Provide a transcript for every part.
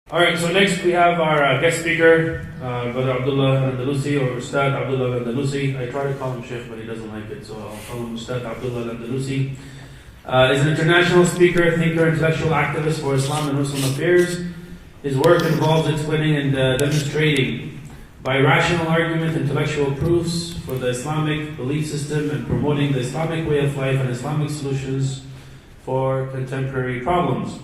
Alright, so next we have our guest speaker, Brother Abdullah Andalusi, or Ustad Abdullah Andalusi. I try to call him Sheikh, but he doesn't like it, so I'll call him Ustad Abdullah Andalusi. Is an international speaker, thinker, intellectual activist for Islam and Muslim affairs. His work involves explaining and demonstrating by rational argument intellectual proofs for the Islamic belief system and promoting the Islamic way of life and Islamic solutions for contemporary problems.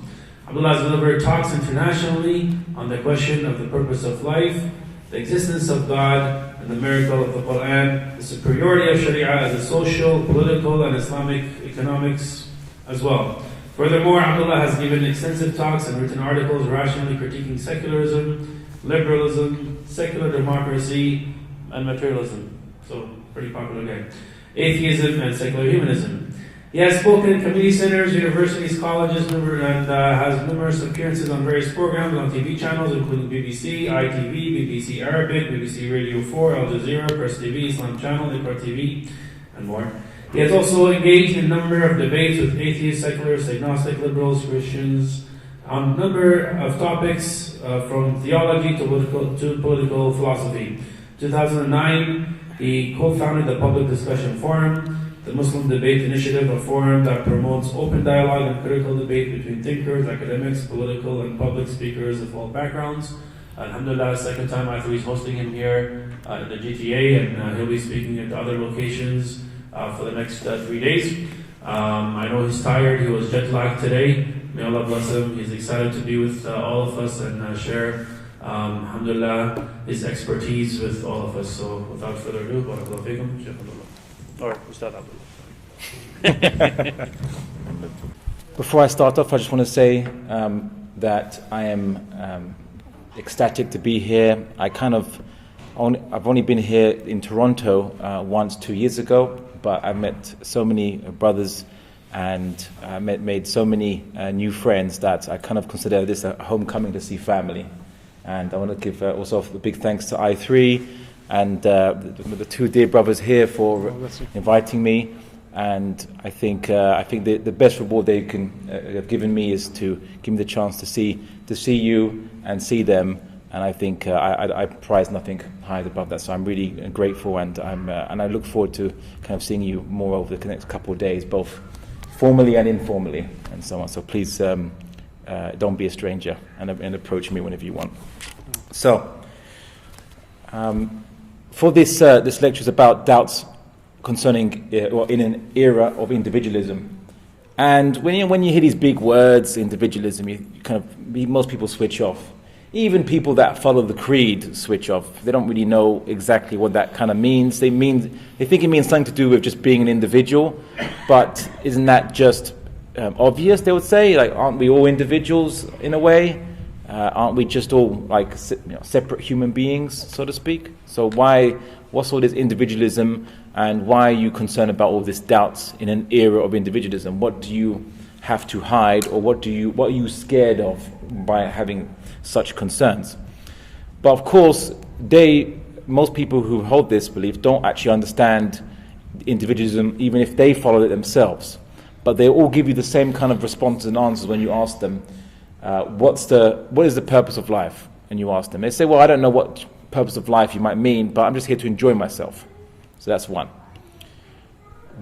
Abdullah has delivered talks internationally on the question of the purpose of life, the existence of God, and the miracle of the Quran, the superiority of Sharia as a social, political, and Islamic economics as well. Furthermore, Abdullah has given extensive talks and written articles rationally critiquing secularism, liberalism, secular democracy, and materialism. So, pretty popular guy. Atheism and secular humanism. He has spoken in community centers, universities, colleges, and has numerous appearances on various programs on TV channels, including BBC, ITV, BBC Arabic, BBC Radio 4, Al Jazeera, Press TV, Islam Channel, Iqra TV, and more. He has also engaged in a number of debates with atheists, secularists, agnostic, liberals, Christians, on a number of topics from theology to political philosophy. 2009, he co-founded the Public Discussion Forum, the Muslim Debate Initiative, a forum that promotes open dialogue and critical debate between thinkers, academics, political and public speakers of all backgrounds. Alhamdulillah, second time I think he's hosting him here in the GTA, and he'll be speaking at other locations for the next 3 days. I know he's tired, he was jet lagged today. May Allah bless him. He's excited to be with all of us and share, alhamdulillah, his expertise with all of us. So without further ado, barakallahu feekum, Shaykh Abdullah. Or Ustad Abdullah. Before I start off, I just want to say that I am ecstatic to be here. I've only been here in Toronto once 2 years ago, but I've met so many brothers and made so many new friends that I kind of consider this a homecoming to see family. And I want to give also a big thanks to I3 and the two dear brothers here for inviting me. And I think the best reward they can have given me is to give me the chance to see you and see them. And I think I prize nothing higher above that. So I'm really grateful, and I look forward to kind of seeing you more over the next couple of days, both formally and informally, and so on. So please don't be a stranger and approach me whenever you want. So for this lecture is about doubts concerning or in an era of individualism. And when you hear these big words, individualism, most people switch off. Even people that follow the creed switch off. They don't really know exactly what that kind of means. They think it means something to do with just being an individual, but isn't that just obvious? They would say, like, aren't we all individuals in a way? Aren't we just all like separate human beings, so to speak? So what's all this individualism, and why are you concerned about all this doubts in an era of individualism? What do you have to hide, or what are you scared of by having such concerns? But of course, most people who hold this belief don't actually understand individualism, even if they follow it themselves. But they all give you the same kind of responses and answers when you ask them, what is the purpose of life? And you ask them, they say, well, I don't know what purpose of life you might mean, but I'm just here to enjoy myself. So that's one.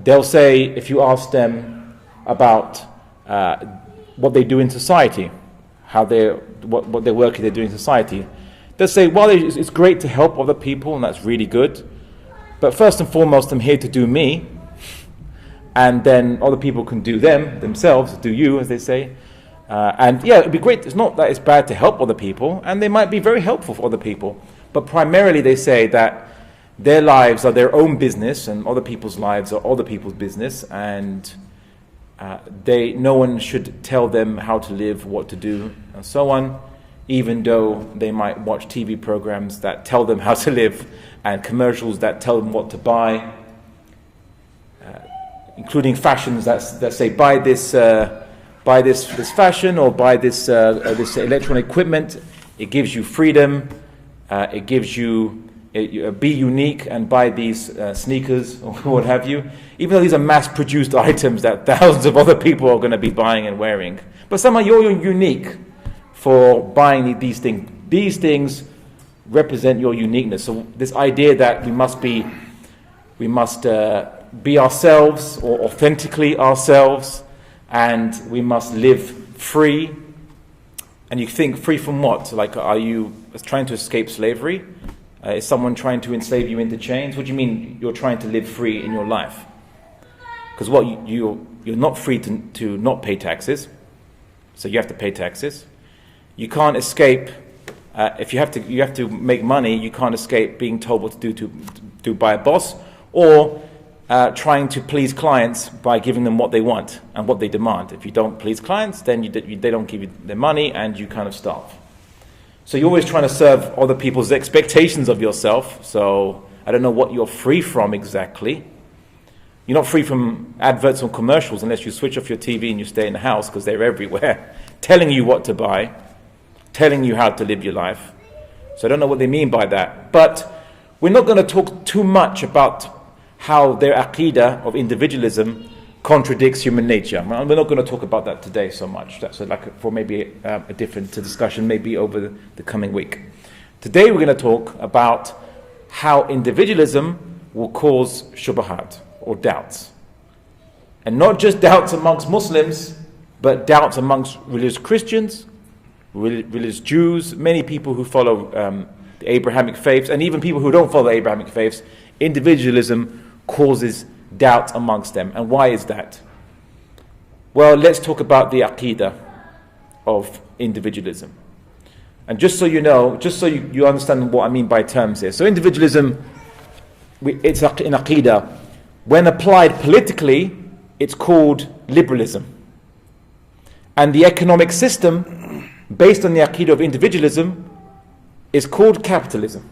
They'll say, if you ask them about what they do in society, what their work is they do in society, they'll say, well, it's great to help other people, and that's really good, but first and foremost, I'm here to do me, and then other people can do themselves, do you, as they say. And yeah, it'd be great. It's not that it's bad to help other people, and they might be very helpful for other people, but primarily they say that their lives are their own business, and other people's lives are other people's business, and no one should tell them how to live, what to do, and so on, even though they might watch TV programs that tell them how to live, and commercials that tell them what to buy, including fashions that say buy this fashion, or buy this electronic equipment. It gives you freedom. It gives you be unique and buy these sneakers or what have you, even though these are mass-produced items that thousands of other people are going to be buying and wearing. But somehow you're unique for buying these things. These things represent your uniqueness. So this idea that we must be ourselves, or authentically ourselves, and we must live free. And you think, free from what? Like, are you trying to escape slavery? Is someone trying to enslave you into chains? What do you mean you're trying to live free in your life? Because you're not free to not pay taxes, so you have to pay taxes. You can't escape. If you have to make money, you can't escape being told what to do by a boss, or trying to please clients by giving them what they want and what they demand. If you don't please clients, then they don't give you their money, and you kind of starve. So you're always trying to serve other people's expectations of yourself. So I don't know what you're free from exactly. You're not free from adverts or commercials unless you switch off your TV and you stay in the house, because they're everywhere, telling you what to buy, telling you how to live your life. So I don't know what they mean by that. But we're not going to talk too much about how their aqidah of individualism contradicts human nature. We're not going to talk about that today so much. That's for maybe a different discussion, maybe over the coming week. Today we're going to talk about how individualism will cause shubahat, or doubts. And not just doubts amongst Muslims, but doubts amongst religious Christians, religious Jews, many people who follow the Abrahamic faiths, and even people who don't follow the Abrahamic faiths. Individualism causes doubt amongst them. And why is that? Well, let's talk about the aqidah of individualism. And just so you know, just so you understand what I mean by terms here. So individualism, it's in aqidah. When applied politically, it's called liberalism. And the economic system, based on the aqidah of individualism, is called capitalism.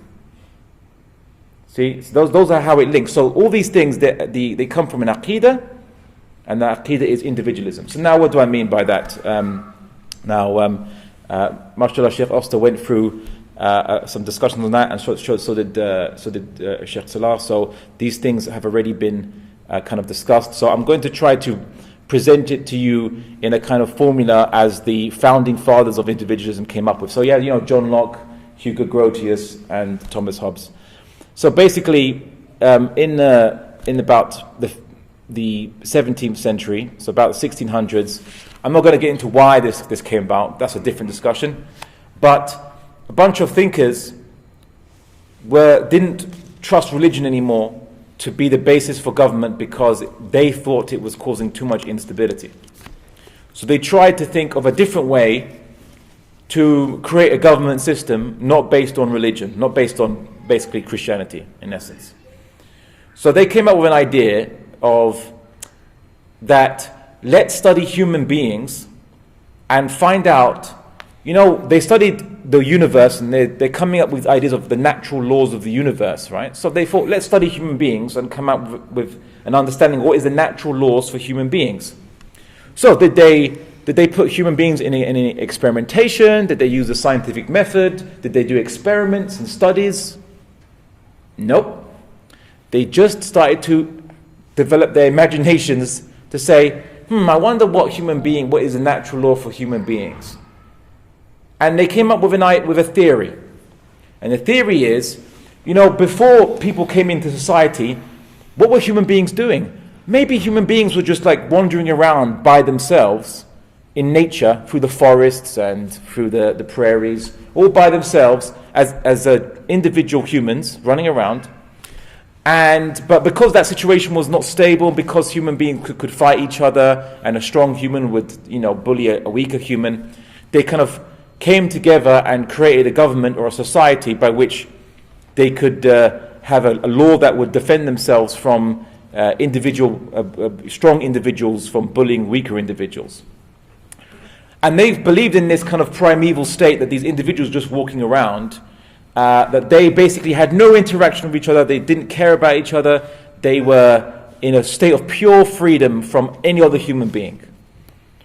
See, so those are how it links. So all these things, they come from an aqidah, and the aqidah is individualism. So now what do I mean by that? Mashallah, Sheikh Oster went through some discussions on that, and so did Sheikh Salah. So these things have already been kind of discussed. So I'm going to try to present it to you in a kind of formula as the founding fathers of individualism came up with. So John Locke, Hugo Grotius, and Thomas Hobbes. So basically, in about the 17th century, so about the 1600s, I'm not going to get into why this came about. That's a different discussion. But a bunch of thinkers didn't trust religion anymore to be the basis for government, because they thought it was causing too much instability. So they tried to think of a different way to create a government system not based on religion, not based on basically Christianity in essence. So they came up with an idea of that let's study human beings and find out, they studied the universe, and they're coming up with ideas of the natural laws of the universe, right? So they thought, let's study human beings and come up with an understanding of what is the natural laws for human beings. So did they put human beings in any experimentation? Did they use a scientific method? Did they do experiments and studies? Nope. They just started to develop their imaginations to say, I wonder what is the natural law for human beings? And they came up with a theory. And the theory is, before people came into society, what were human beings doing? Maybe human beings were just like wandering around by themselves in nature, through the forests and through the prairies, all by themselves as individual humans running around. But because that situation was not stable, because human beings could fight each other, and a strong human would bully a weaker human, they kind of came together and created a government or a society by which they could have a law that would defend themselves from strong individuals from bullying weaker individuals. And they believed in this kind of primeval state, that these individuals just walking around, that they basically had no interaction with each other, they didn't care about each other, they were in a state of pure freedom from any other human being.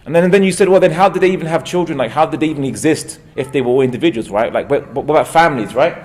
And then you said, well, then how did they even have children? Like, how did they even exist if they were all individuals, right? Like, what about families, right?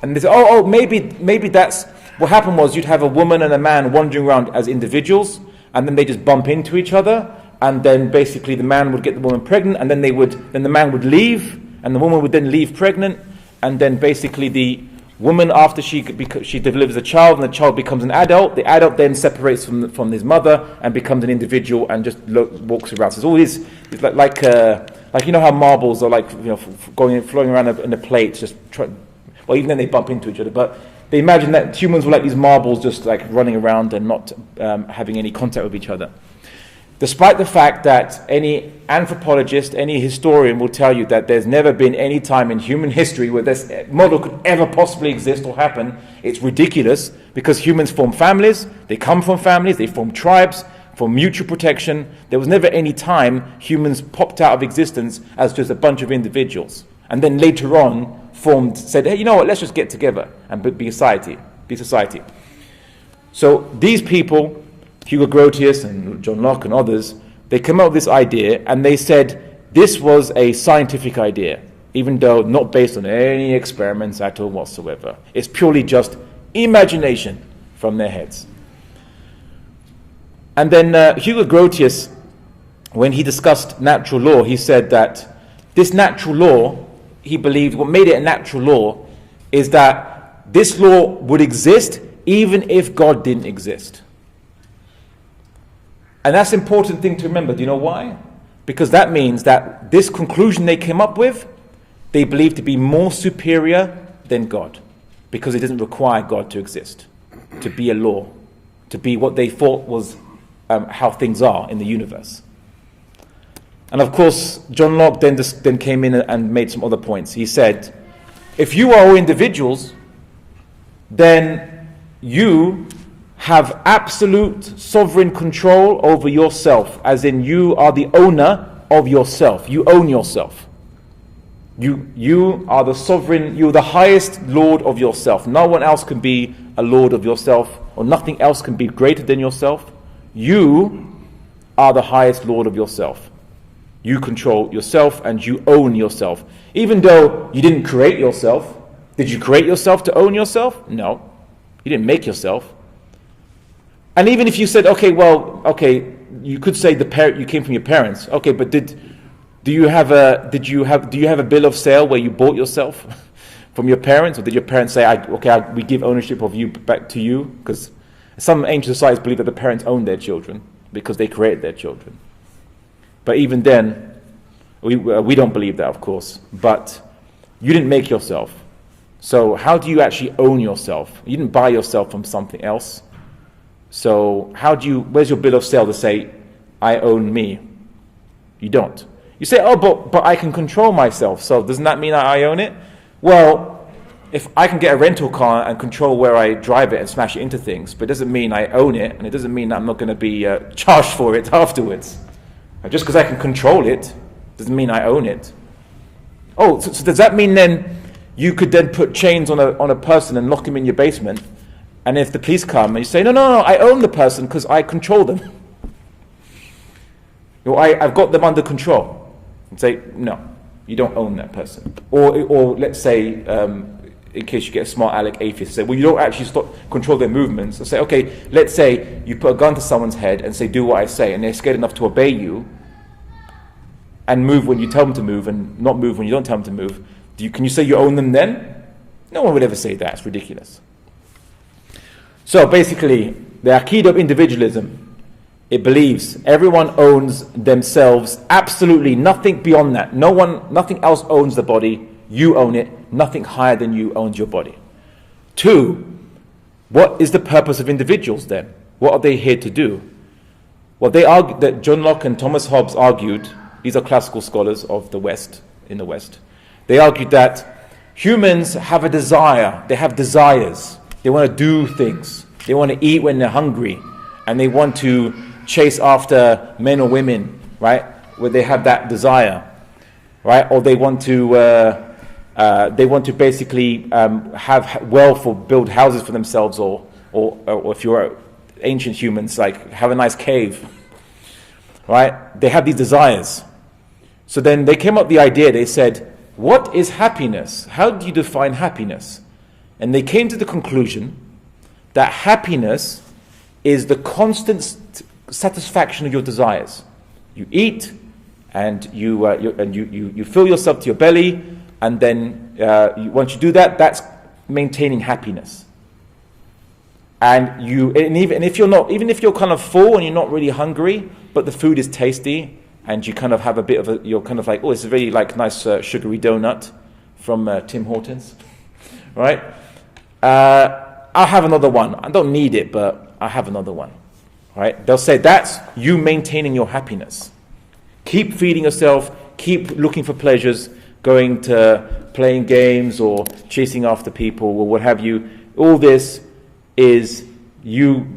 And they said, maybe that's what happened was you'd have a woman and a man wandering around as individuals, and then they just bump into each other, and then basically the man would get the woman pregnant, and then the man would leave, and the woman would then leave pregnant, and then basically the woman, after she delivers a child and the child becomes an adult, the adult then separates from his mother and becomes an individual and just walks around. So it's all this, it's like you know how marbles are like, you know, flowing around in a plate, well, even then they bump into each other, but they imagine that humans were like these marbles just like running around and not having any contact with each other. Despite the fact that any anthropologist, any historian will tell you that there's never been any time in human history where this model could ever possibly exist or happen, it's ridiculous, because humans form families, they come from families, they form tribes for mutual protection. There was never any time humans popped out of existence as just a bunch of individuals, and then later on said, hey, you know what, let's just get together and be society. So these people, Hugo Grotius and John Locke and others, they came up with this idea, and they said this was a scientific idea, even though not based on any experiments at all whatsoever. It's purely just imagination from their heads. And then Hugo Grotius, when he discussed natural law, he said that this natural law, he believed what made it a natural law is that this law would exist even if God didn't exist. And that's an important thing to remember. Do you know why? Because that means that this conclusion they came up with, they believe to be more superior than God, because it doesn't require God to exist, to be a law, to be what they thought was how things are in the universe. And of course, John Locke then came in and made some other points. He said, if you are all individuals, then you have absolute sovereign control over yourself, as in you are the owner of yourself. You own yourself. You are the sovereign, you're the highest lord of yourself. No one else can be a lord of yourself, or nothing else can be greater than yourself. You are the highest lord of yourself. You control yourself and you own yourself. Even though you didn't create yourself. Did you create yourself to own yourself? No. You didn't make yourself. And even if you said, okay, you could say you came from your parents. Okay, but do you have a bill of sale where you bought yourself from your parents, or did your parents say, we give ownership of you back to you? Because some ancient societies believe that the parents own their children because they created their children. But even then, we don't believe that, of course. But you didn't make yourself. So how do you actually own yourself? You didn't buy yourself from something else. So where's your bill of sale to say, I own me? You don't. You say, but I can control myself, so doesn't that mean I own it? Well, if I can get a rental car and control where I drive it and smash it into things, but it doesn't mean I own it, and it doesn't mean that I'm not going to be charged for it afterwards. Just because I can control it doesn't mean I own it. Oh, so does that mean then you could then put chains on a person and lock him in your basement, and if the police come and you say, no, I own the person because I control them. I've got them under control. And say, no, you don't own that person. Or let's say, in case you get a smart aleck atheist, say, well, you don't actually control their movements. So say, okay, let's say you put a gun to someone's head and say, do what I say, and they're scared enough to obey you and move when you tell them to move and not move when you don't tell them to move. Can you say you own them then? No one would ever say that. It's ridiculous. So basically, the Aqeedah of individualism, it believes everyone owns themselves, absolutely nothing beyond that. Nothing else owns the body. You own it. Nothing higher than you owns your body. 2, what is the purpose of individuals then? What are they here to do? Well, they argue that John Locke and Thomas Hobbes argued, these are classical scholars of the West, in the West. They argued that humans have a desire. They have desires. They want to do things. They want to eat when they're hungry. And they want to chase after men or women, right? Where they have that desire, right? Or they want to basically have wealth or build houses for themselves, or if you're ancient humans, like have a nice cave, right? They have these desires. So then they came up with the idea. They said, what is happiness? How do you define happiness? And they came to the conclusion that happiness is the constant satisfaction of your desires. You eat, and you fill yourself to your belly, and then once you do that, that's maintaining happiness. And even if you're kind of full and you're not really hungry, but the food is tasty, and you kind of have a bit of you're kind of like, oh, it's a very like nice sugary donut from Tim Hortons, right? I'll have another one. I don't need it, but I'll have another one, right? They'll say that's you maintaining your happiness. Keep feeding yourself, keep looking for pleasures, going to playing games or chasing after people or what have you. All this is you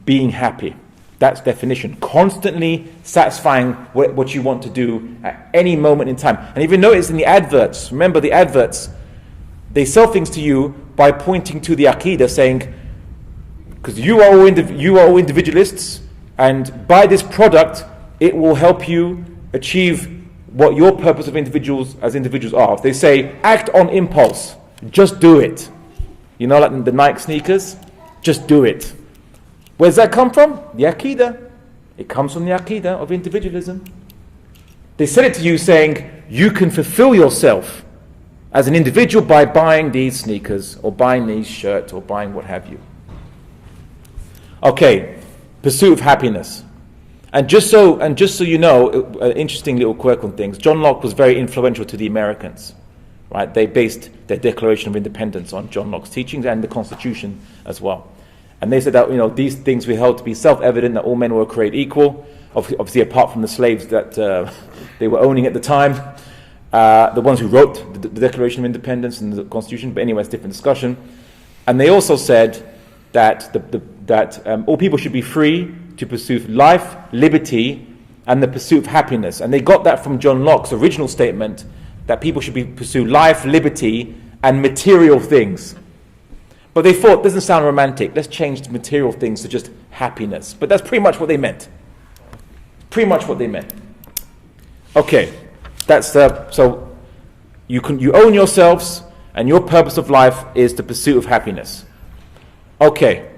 being happy. That's definition. Constantly satisfying what you want to do at any moment in time. And if you notice in the adverts, remember the adverts, they sell things to you by pointing to the Aqidah, saying, because you are all individualists, and buy this product, it will help you achieve what your purpose of individuals are. If they say, act on impulse, just do it. You know, like the Nike sneakers, just do it. Where does that come from? The Aqidah. It comes from the Aqidah of individualism. They said it to you saying, you can fulfill yourself as an individual by buying these sneakers, or buying these shirts, or buying what have you. Okay, pursuit of happiness. And just so you know, an interesting little quirk on things, John Locke was very influential to the Americans. Right? They based their Declaration of Independence on John Locke's teachings and the Constitution as well. And they said that these things we held to be self-evident, that all men were created equal, obviously apart from the slaves that they were owning at the time, the ones who wrote the Declaration of Independence and the Constitution. But anyway, it's a different discussion. And they also said that all people should be free to pursue life, liberty, and the pursuit of happiness. And they got that from John Locke's original statement that people should pursue life, liberty, and material things. But they thought, doesn't sound romantic. Let's change the material things to just happiness. But that's pretty much what they meant. Pretty much what they meant. Okay, that's so you own yourselves, and your purpose of life is the pursuit of happiness. Okay,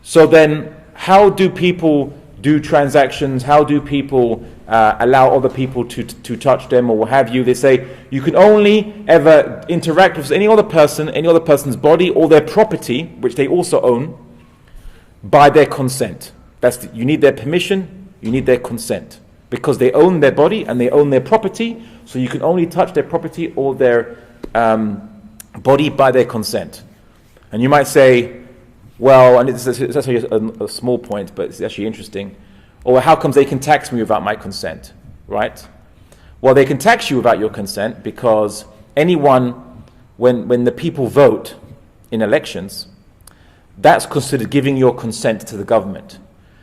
so then how do people do transactions? How do people allow other people to touch them or what have you? They say you can only ever interact with any other person's body or their property, which they also own, by their consent. You need their permission, you need their consent. Because they own their body and they own their property, so you can only touch their property or their body by their consent. And you might say, well, and it's actually a small point, but it's actually interesting. Or how comes they can tax me without my consent, right? Well, they can tax you without your consent because anyone, when the people vote in elections, that's considered giving your consent to the government.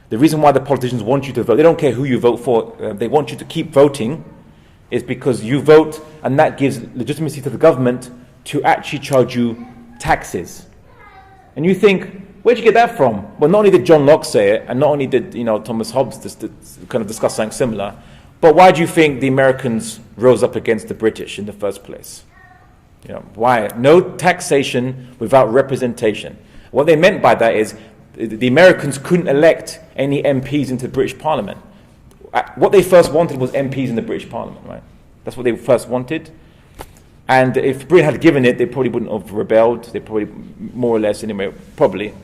The reason why the politicians want you to vote, they don't care who you vote for, they want you to keep voting, is because you vote, and that gives legitimacy to the government to actually charge you taxes. And you think, where'd you get that from? Well, not only did John Locke say it, and not only did Thomas Hobbes kind of discuss something similar, but why do you think the Americans rose up against the British in the first place? Why? No taxation without representation. What they meant by that is the Americans couldn't elect any MPs into the British Parliament. What they first wanted was MPs in the British Parliament, right? That's what they first wanted. And if Britain had given it, they probably wouldn't have rebelled. They probably, more or less anyway, probably.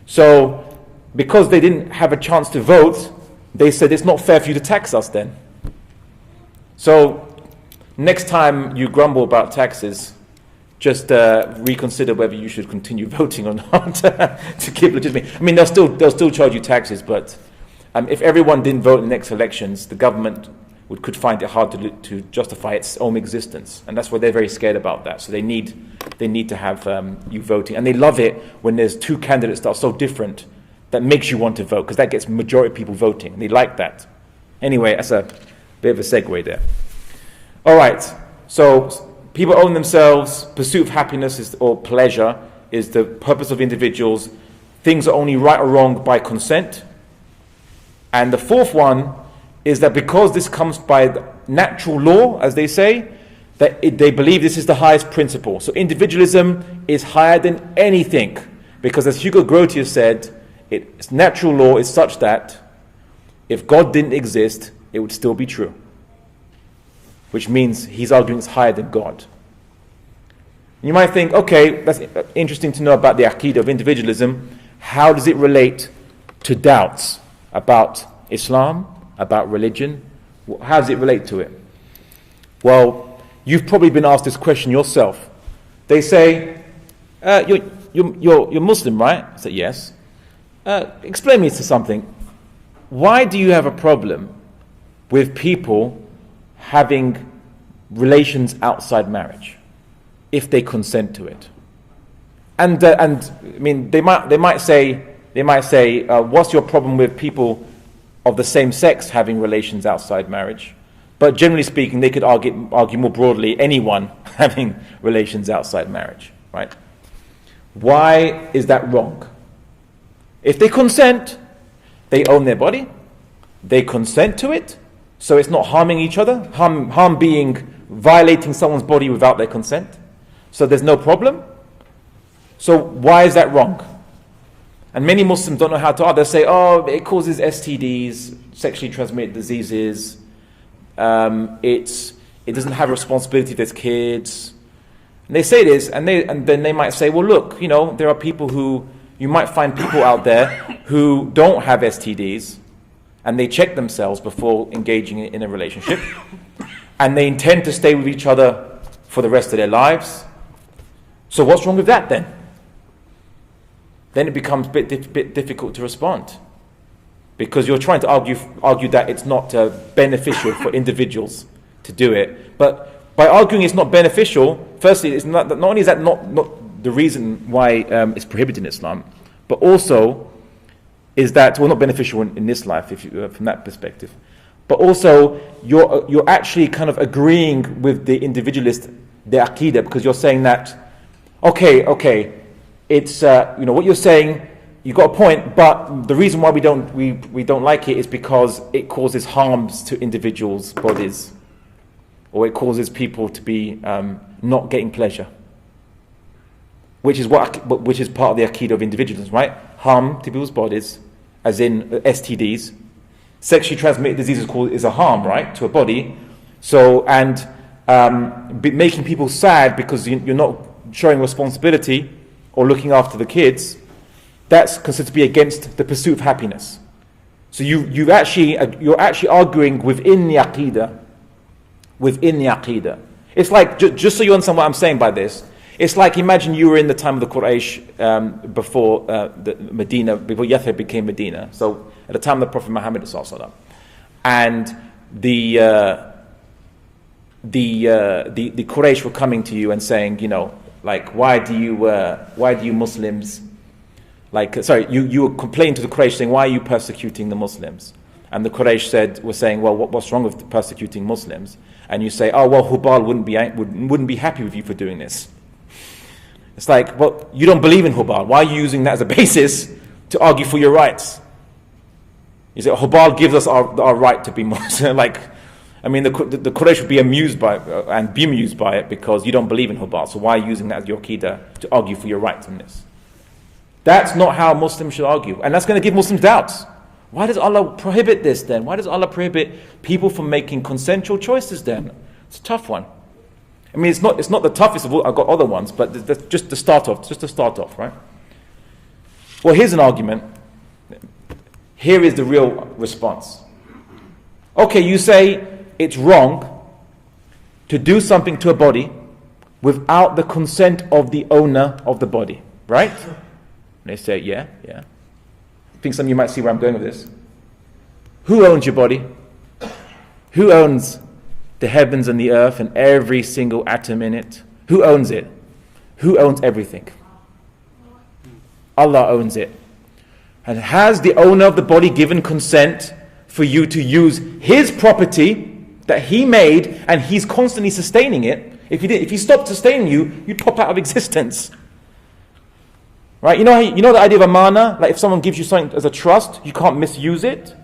So, because they didn't have a chance to vote, they said it's not fair for you to tax us then. So, next time you grumble about taxes, just reconsider whether you should continue voting or not to keep legitimacy. I mean, they'll still charge you taxes, but if everyone didn't vote in the next elections, the government could find it hard to justify its own existence, and that's why they're very scared about that. So they need to have you voting, and they love it when there's two candidates that are so different that makes you want to vote, because that gets majority of people voting. They like that. Anyway, that's a bit of a segue there. All right, so people own themselves. Pursuit of happiness or pleasure is the purpose of individuals. Things are only right or wrong by consent. And the fourth one is that because this comes by natural law, as they say, they believe this is the highest principle. So individualism is higher than anything, because as Hugo Grotius said, its natural law is such that if God didn't exist, it would still be true. Which means he's arguing it's higher than God. You might think, okay, that's interesting to know about the Aqeedah of individualism. How does it relate to doubts about Islam, about religion? How does it relate to it? Well, you've probably been asked this question yourself. They say, you're Muslim, right? I say, yes. Explain me to something. Why do you have a problem with people having relations outside marriage if they consent to it? And I mean, they might say, what's your problem with people of the same sex having relations outside marriage? But generally speaking, they could argue more broadly, anyone having relations outside marriage, right? Why is that wrong? If they consent, they own their body, they consent to it, so it's not harming each other, harm being violating someone's body without their consent, so there's no problem. So why is that wrong? And many Muslims don't know how to argue. They say, oh, it causes STDs, sexually transmitted diseases, it doesn't have a responsibility if there's kids. And they say this, and then they might say, well, look, there are people who, you might find people out there who don't have STDs, and they check themselves before engaging in a relationship, and they intend to stay with each other for the rest of their lives. So what's wrong with that then? Then it becomes a bit difficult to respond, because you're trying to argue that it's not beneficial for individuals to do it. But by arguing it's not beneficial, firstly, it's not only is that not the reason why it's prohibited in Islam, but also is that, well, not beneficial in this life, if you, from that perspective. But also, you're actually kind of agreeing with the individualist, the Aqeedah, because you're saying that, okay, it's what you're saying, you got a point, but the reason why we don't like it is because it causes harms to individuals' bodies, or it causes people to be not getting pleasure, which is part of the Aqeedah of individualism, right? Harm to people's bodies, as in STDs. Sexually transmitted disease is a harm, right, to a body. So, and making people sad because you're not showing responsibility or looking after the kids, that's considered to be against the pursuit of happiness. So you're actually arguing within the Aqeedah. It's like, just so you understand what I'm saying by this, it's like, imagine you were in the time of the Quraysh before Medina, before Yathrib became Medina. So at the time of the Prophet Muhammad sallallahu, and the Quraysh were coming to you and saying, like, why do you Muslims, you were complaining to the Quraysh saying, why are you persecuting the Muslims? And the Quraysh were saying, well, what's wrong with persecuting Muslims? And you say, oh, well, Hubal wouldn't be happy with you for doing this. It's like, well, you don't believe in Hubal. Why are you using that as a basis to argue for your rights? You say, Hubal gives us our right to be Muslim. The Quraysh would be amused by it because you don't believe in Hubal. So why are you using that as your Aqeedah to argue for your rights in this? That's not how Muslims should argue. And that's going to give Muslims doubts. Why does Allah prohibit this then? Why does Allah prohibit people from making consensual choices then? It's a tough one. I mean, it's not the toughest of all. I've got other ones, but that's just to start off, right? Well, here's an argument. Here is the real response. Okay, you say it's wrong to do something to a body without the consent of the owner of the body, right? And they say, yeah. I think some of you might see where I'm going with this. Who owns your body? Who owns the heavens and the earth and every single atom in it? Who owns it? Who owns everything? Allah owns it. And has the owner of the body given consent for you to use his property that he made and he's constantly sustaining it? If he stopped sustaining you, you'd pop out of existence. Right? You know the idea of amana? Like if someone gives you something as a trust, you can't misuse it.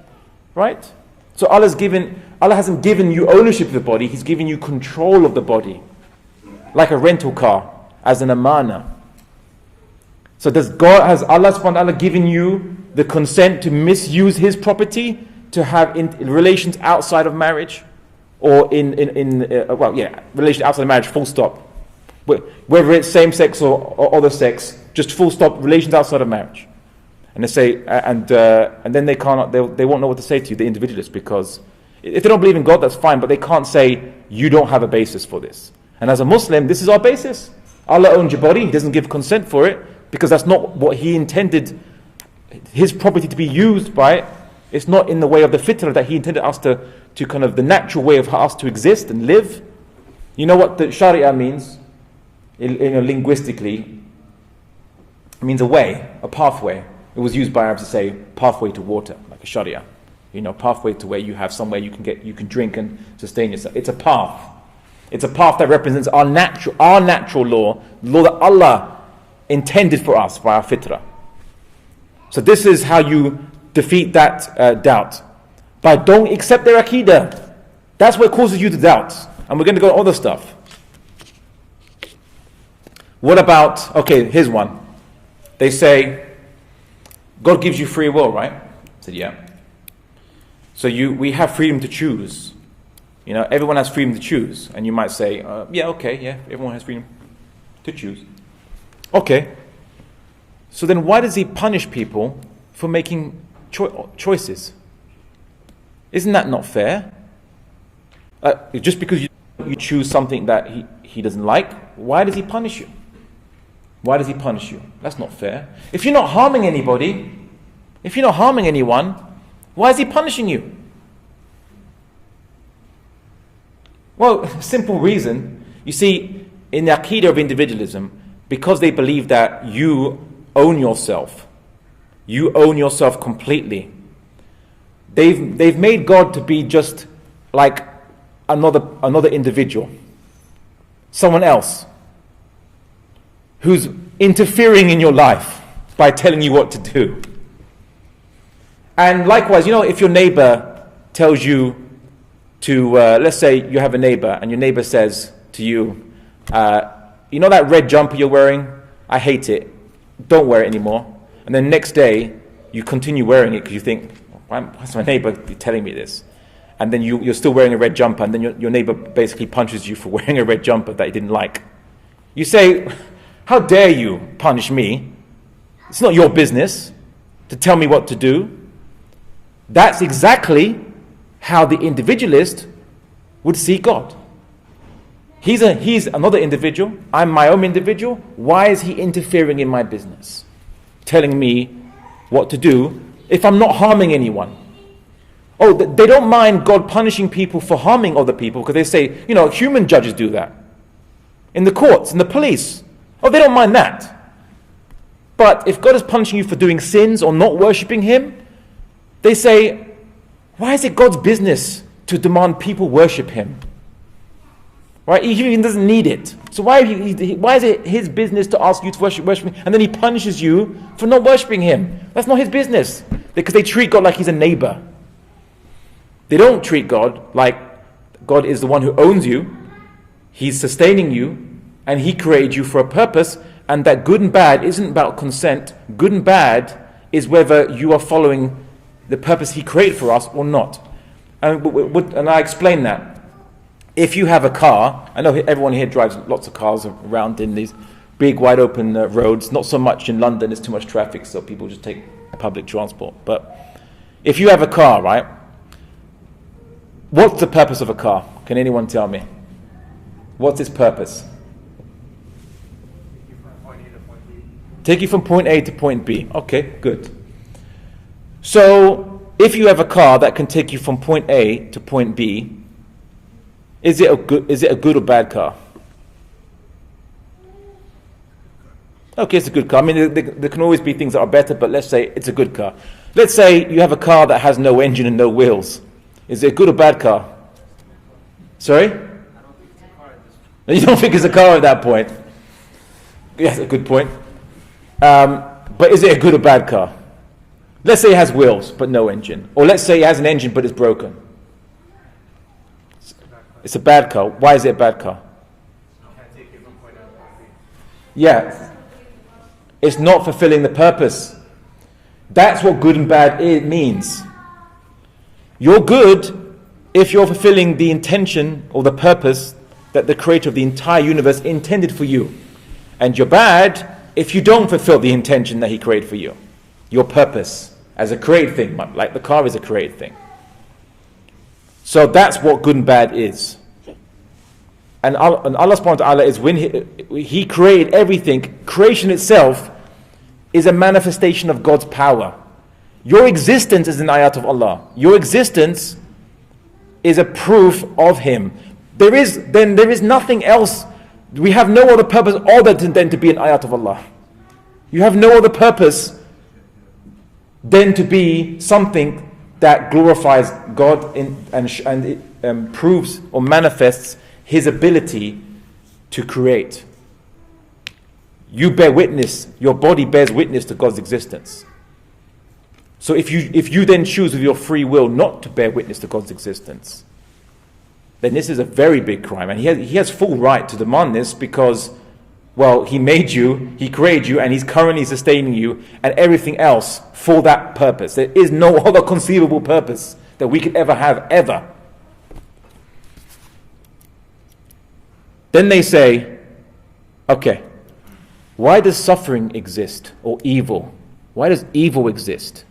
Right? So Allah hasn't given you ownership of the body, He's given you control of the body. Like a rental car, as an amana. So has Allah subhanahu wa ta'ala given you the consent to misuse His property? to have relations outside of marriage, or relations outside of marriage, full stop. Whether it's same sex or other sex, just full stop, relations outside of marriage. And they say, and then they won't know what to say to you, the individualists, because if they don't believe in God, that's fine, but they can't say, you don't have a basis for this. And as a Muslim, this is our basis. Allah owns your body, He doesn't give consent for it, because that's not what He intended His property to be used by. It's not in the way of the fitrah that He intended us to kind of the natural way of us to exist and live. You know what the Sharia means? Linguistically, it means a way, a pathway. It was used by Arabs to say pathway to water, like a Sharia. Pathway to where you have somewhere you can drink and sustain yourself. It's a path. It's a path that represents our natural law, the law that Allah intended for us by our fitrah. So this is how you defeat that doubt. But don't accept their Aqidah. That's what causes you to doubt. And we're going to go on other stuff. What about, okay, here's one. They say, God gives you free will, right? I said, yeah. So we have freedom to choose. Everyone has freedom to choose. And you might say, everyone has freedom to choose. Okay. So then why does He punish people for making choices? Isn't that not fair? Just because you choose something that he doesn't like, why does He punish you? Why does He punish you? That's not fair. If you're not harming anybody, if you're not harming anyone, why is He punishing you? Well, simple reason. You see, in the Aqidah of individualism, because they believe that you own yourself completely, they've made God to be just like another individual, someone else who's interfering in your life by telling you what to do. And likewise, if your neighbor tells you to, let's say you have a neighbor and your neighbor says to you, that red jumper you're wearing, I hate it, don't wear it anymore. And then next day you continue wearing it because you think, why's my neighbor telling me this? And then you're still wearing a red jumper, and then your neighbor basically punches you for wearing a red jumper that he didn't like. You say, how dare you punish me? It's not your business to tell me what to do. That's exactly how the individualist would see God. He's another individual. I'm my own individual. Why is He interfering in my business? Telling me what to do if I'm not harming anyone. Oh, they don't mind God punishing people for harming other people because they say, human judges do that. In the courts, in the police. Oh, they don't mind that. But if God is punishing you for doing sins or not worshipping Him, they say, why is it God's business to demand people worship Him? Right? He even doesn't need it. So why is it His business to ask you to worship Him, and then He punishes you for not worshipping Him? That's not His business. Because they treat God like He's a neighbor. They don't treat God like God is the one who owns you. He's sustaining you, and He created you for a purpose, and that good and bad isn't about consent. Good and bad is whether you are following the purpose He created for us or not. And I explain that. If you have a car, I know everyone here drives lots of cars around in these big wide open roads, not so much in London, there's too much traffic, so people just take public transport. But if you have a car, right, what's the purpose of a car? Can anyone tell me? What's its purpose? Take you from point A to point B. Okay, good. So, if you have a car that can take you from point A to point B, is it a good or bad car? Okay, it's a good car. I mean, there can always be things that are better, but let's say it's a good car. Let's say you have a car that has no engine and no wheels. Is it a good or bad car? Sorry? You don't think it's a car at that point? Yes, a good point. But is it a good or bad car? Let's say it has wheels but no engine. Or let's say it has an engine but it's broken. It's a bad car. Why is it a bad car? Yeah. It's not fulfilling the purpose. That's what good and bad means. You're good if you're fulfilling the intention or the purpose that the creator of the entire universe intended for you. And you're bad if you don't fulfill the intention that he created for you. Your purpose as a created thing, like the car is a created thing. So that's what good and bad is. And Allah subhanahu wa ta'ala is when he created everything. Creation itself is a manifestation of God's power. Your existence is an ayat of Allah. Your existence is a proof of Him. There is nothing else. We have no other purpose other than to be an ayat of Allah. You have no other purpose than to be something that glorifies God and proves or manifests His ability to create. You bear witness, your body bears witness to God's existence. So if you then choose with your free will not to bear witness to God's existence, then this is a very big crime. And he has full right to demand this because, well, He made you, He created you, and He's currently sustaining you and everything else for that purpose. There is no other conceivable purpose that we could ever have, ever. Then they say, okay, why does suffering exist, or evil? Why does evil exist?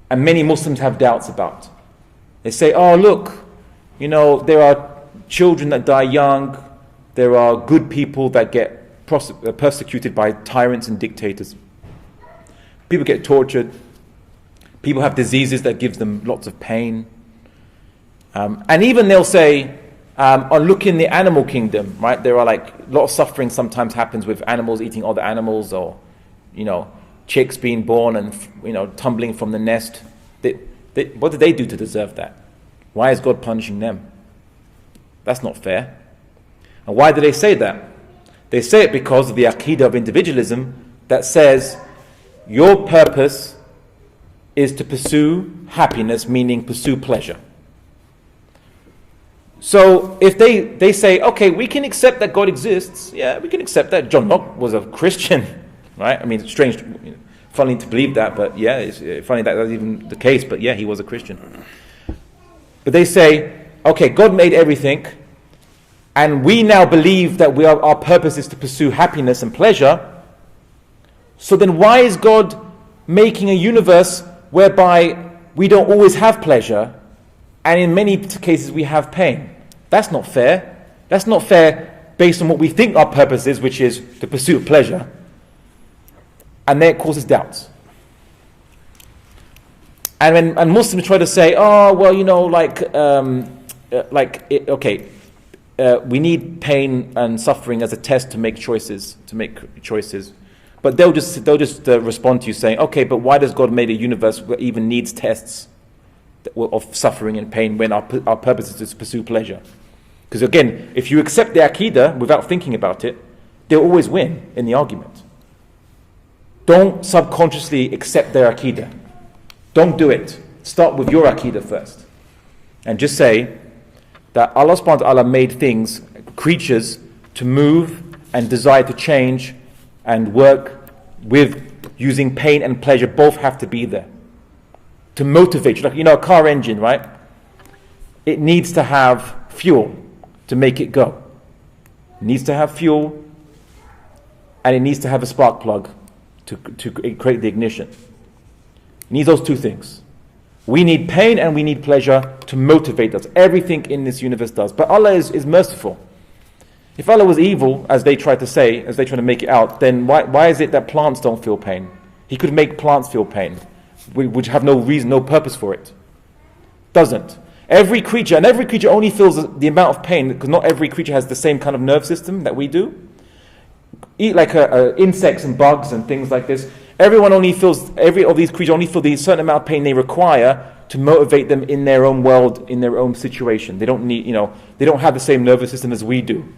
And many Muslims have doubts about. They say, oh look, there are children that die young, there are good people that get persecuted by tyrants and dictators. People get tortured. People have diseases that gives them lots of pain. And even they'll say, look in the animal kingdom, right? There are like a lot of suffering sometimes happens with animals eating other animals, or chicks being born and tumbling from the nest. What did they do to deserve that? Why is God punishing them? That's not fair. And why do they say that? They say it because of the aqeedah of individualism that says your purpose is to pursue happiness, meaning pursue pleasure. So if they say, okay, we can accept that God exists, yeah, we can accept that. John Locke was a Christian, right? I mean, it's strange, funny to believe that, but yeah, it's funny that that's even the case, but yeah, he was a Christian. But they say, okay, God made everything, and we now believe that our purpose is to pursue happiness and pleasure. So then why is God making a universe whereby we don't always have pleasure, and in many cases we have pain? That's not fair. That's not fair based on what we think our purpose is, which is the pursuit of pleasure. And then it causes doubts. And when Muslims try to say, oh, well, we need pain and suffering as a test to make choices. But they'll just respond to you saying, okay, but why does God make a universe that even needs tests of suffering and pain when our purpose is to pursue pleasure? Because again, if you accept the aqeedah without thinking about it, they'll always win in the argument. Don't subconsciously accept their aqeedah. Don't do it. Start with your aqeedah first. And just say that Allah subhanahu wa ta'ala made creatures to move and desire to change and work with using pain and pleasure. Both have to be there. To motivate you. Like, a car engine, right? It needs to have fuel to make it go. It needs to have fuel, and it needs to have a spark plug to create the ignition. It needs those two things. We need pain and we need pleasure to motivate us. Everything in this universe does. But Allah is merciful. If Allah was evil, as they try to say, as they try to make it out, then why is it that plants don't feel pain? He could make plants feel pain. We would have no reason, no purpose for it. Doesn't. Every creature only feels the amount of pain, because not every creature has the same kind of nerve system that we do. Like insects and bugs and things like this. Every of these creatures only feel the certain amount of pain they require to motivate them in their own world, in their own situation. They don't need, they don't have the same nervous system as we do.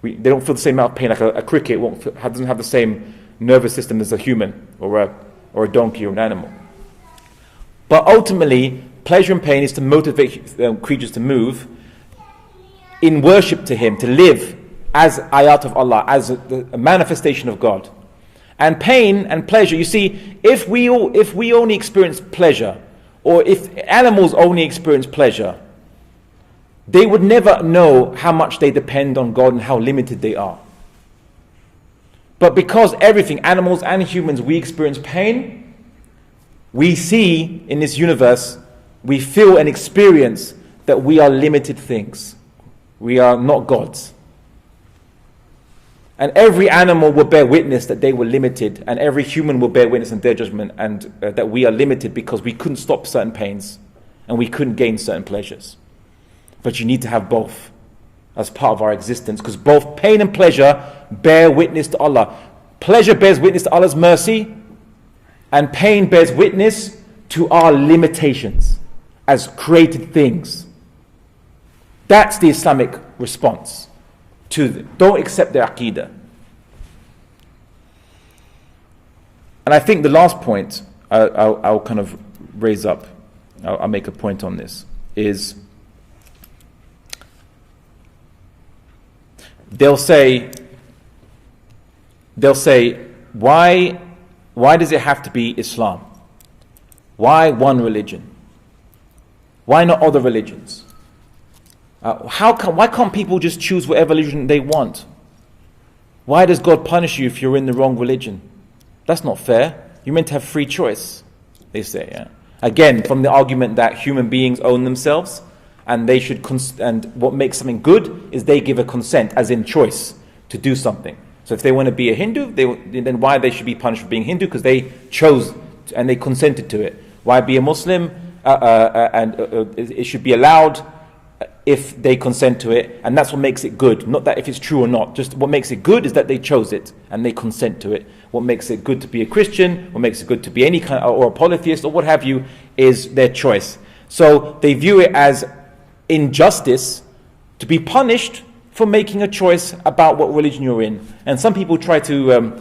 They don't feel the same amount of pain. Like a cricket doesn't have the same nervous system as a human or a donkey or an animal. But ultimately, pleasure and pain is to motivate creatures to move in worship to Him, to live as ayat of Allah, as a manifestation of God. And pain and pleasure, you see, if we only experience pleasure or if animals only experience pleasure, they would never know how much they depend on God and how limited they are. But because everything, animals and humans, we experience pain, we see in this universe, we feel and experience that we are limited things. We are not gods. And every animal will bear witness that they were limited, and every human will bear witness in their judgment and that we are limited because we couldn't stop certain pains and we couldn't gain certain pleasures. But you need to have both as part of our existence, because both pain and pleasure bear witness to Allah. Pleasure bears witness to Allah's mercy, and pain bears witness to our limitations as created things. That's the Islamic response to them. Don't accept their Aqidah. And I think the last point I'll kind of raise up, I'll make a point on this, is they'll say, why does it have to be Islam? Why one religion? Why not other religions? Why can't people just choose whatever religion they want? Why does God punish you if you're in the wrong religion? That's not fair. You're meant to have free choice, they say. Yeah? Again, from the argument that human beings own themselves, and they should and what makes something good is they give a consent, as in choice, to do something. So if they want to be a Hindu, then why they should be punished for being Hindu? Because they chose and they consented to it. Why be a Muslim? It should be allowed if they consent to it, and that's what makes it good. Not that if it's true or not. Just what makes it good is that they chose it and they consent to it. What makes it good to be a Christian, what makes it good to be any kind or a polytheist or what have you, is their choice. So they view it as injustice to be punished for making a choice about what religion you're in. And some people who try to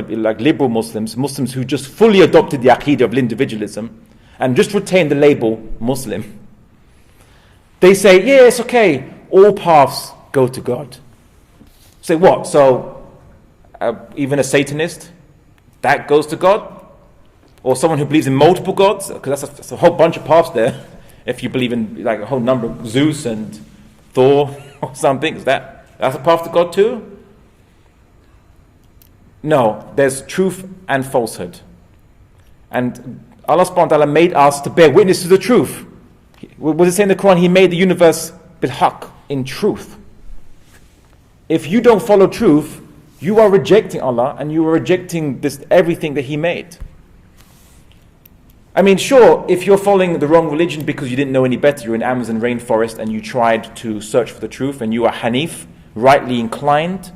be like liberal Muslims who just fully adopted the Aqidah of individualism and just retain the label Muslim, they say, yeah, it's okay, all paths go to God. Say what? So even a Satanist, that goes to God? Or someone who believes in multiple gods? Because that's a whole bunch of paths there. If you believe in like a whole number of Zeus and Thor or something, that's a path to God too? No, there's truth and falsehood. And Allah subhanahu wa ta'ala made us to bear witness to the truth. What does it say in the Quran? He made the universe bil-haq, in truth. If you don't follow truth, you are rejecting Allah and you are rejecting everything that He made. I mean, sure, if you're following the wrong religion because you didn't know any better, you're in Amazon rainforest and you tried to search for the truth and you are Hanif, rightly inclined,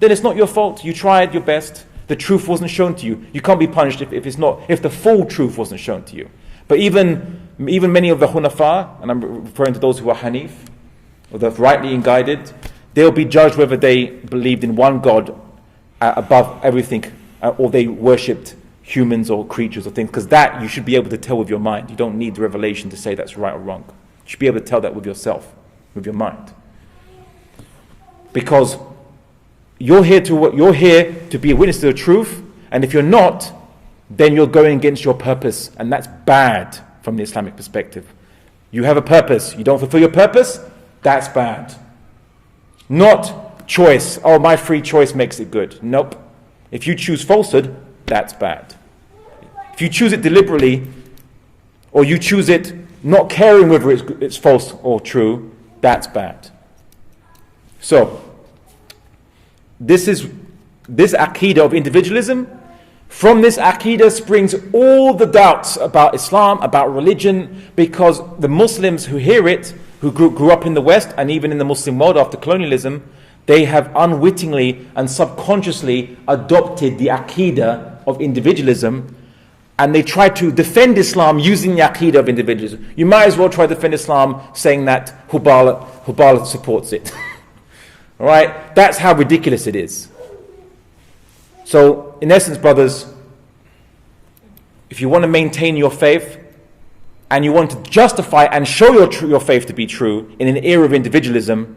then it's not your fault. You tried your best. The truth wasn't shown to you. You can't be punished if the full truth wasn't shown to you. But even many of the Hunafa, and I'm referring to those who are Hanif, or the rightly guided, they'll be judged whether they believed in one God above everything, or they worshipped humans or creatures or things, because that you should be able to tell with your mind. You don't need the revelation to say that's right or wrong. You should be able to tell that with yourself, with your mind. Because you're here to be a witness to the truth, and if you're not, then you're going against your purpose, and that's bad from the Islamic perspective. You have a purpose, you don't fulfill your purpose, that's bad. Not choice, oh, my free choice makes it good. Nope. If you choose falsehood, that's bad. If you choose it deliberately, or you choose it not caring whether it's false or true, that's bad. So, this Aqidah of individualism. From this Aqidah springs all the doubts about Islam, about religion, because the Muslims who hear it, who grew up in the West and even in the Muslim world after colonialism, they have unwittingly and subconsciously adopted the Aqidah of individualism, and they try to defend Islam using the Aqidah of individualism. You might as well try to defend Islam saying that Hubal supports it. All right? That's how ridiculous it is. So, in essence, brothers, if you want to maintain your faith and you want to justify and show your faith to be true in an era of individualism,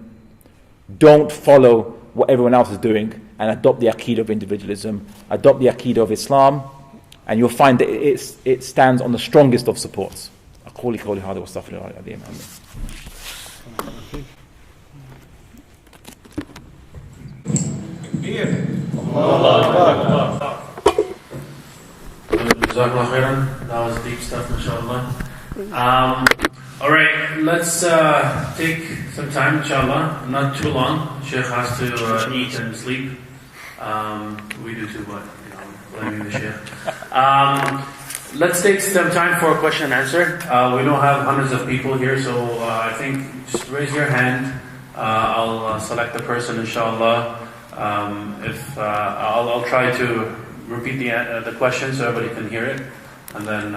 don't follow what everyone else is doing and adopt the Aqidah of individualism. Adopt the Aqidah of Islam, and you'll find that it stands on the strongest of supports. أقول قولي هذا واستغفر الله العظيم. Jazakallah khairan. That was deep stuff, mashallah. All right, let's take some time, inshallah. Not too long. Sheikh has to eat and sleep. We do too, but blaming the Sheikh. Let's take some time for a question and answer. We don't have hundreds of people here, so I think just raise your hand. I'll select the person, inshallah. If I'll try to repeat the question so everybody can hear it. And then,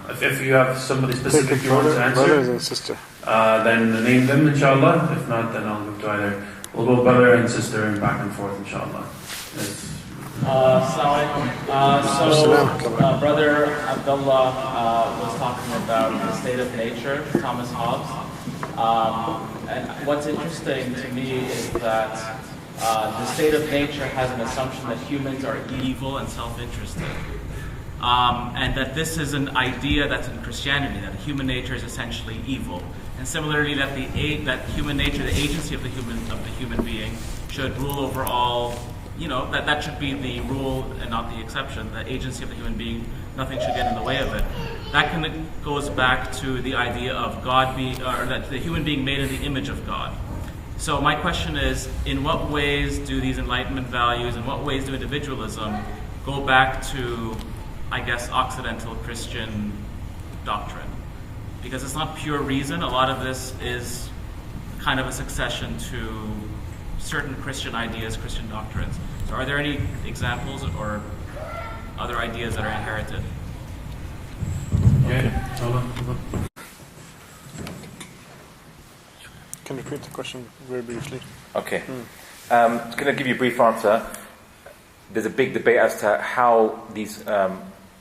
if you have somebody specific you want to answer, brothers and sister, then name them, inshallah. If not, then I'll move to either. We'll go brother and sister and back and forth, inshallah. Brother Abdullah was talking about the state of nature, Thomas Hobbes. And what's interesting to me is that the state of nature has an assumption that humans are evil and self-interested. And that this is an idea that's in Christianity, that human nature is essentially evil. And similarly, that that human nature, the agency of the human being, should rule over all. That should be the rule and not the exception. The agency of the human being, nothing should get in the way of it. That kind of goes back to the idea of God or that the human being made in the image of God. So my question is, in what ways do these Enlightenment values, in what ways do individualism go back to, I guess, Occidental Christian doctrine? Because it's not pure reason. A lot of this is kind of a succession to certain Christian ideas, Christian doctrines. So are there any examples or other ideas that are inherited? Can you repeat the question very briefly? Okay. I'm going to give you a brief answer. There's a big debate as to how these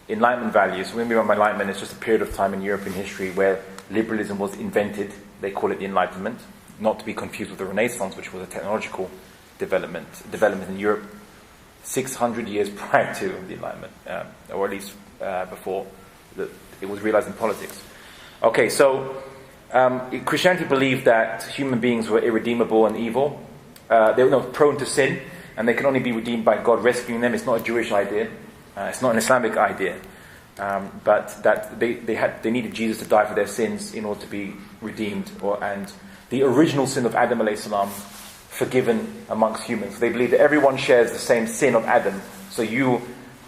Enlightenment values, when we mean by Enlightenment, it's just a period of time in European history where liberalism was invented. They call it the Enlightenment, not to be confused with the Renaissance, which was a technological development in Europe 600 years prior to the Enlightenment, or at least before it was realized in politics. Okay, so Christianity believed that human beings were irredeemable and evil. They were prone to sin, and they can only be redeemed by God rescuing them. It's not a Jewish idea. It's not an Islamic idea. But that they needed Jesus to die for their sins in order to be redeemed, and the original sin of Adam alayhi salam forgiven amongst humans. They believe that everyone shares the same sin of Adam, so you're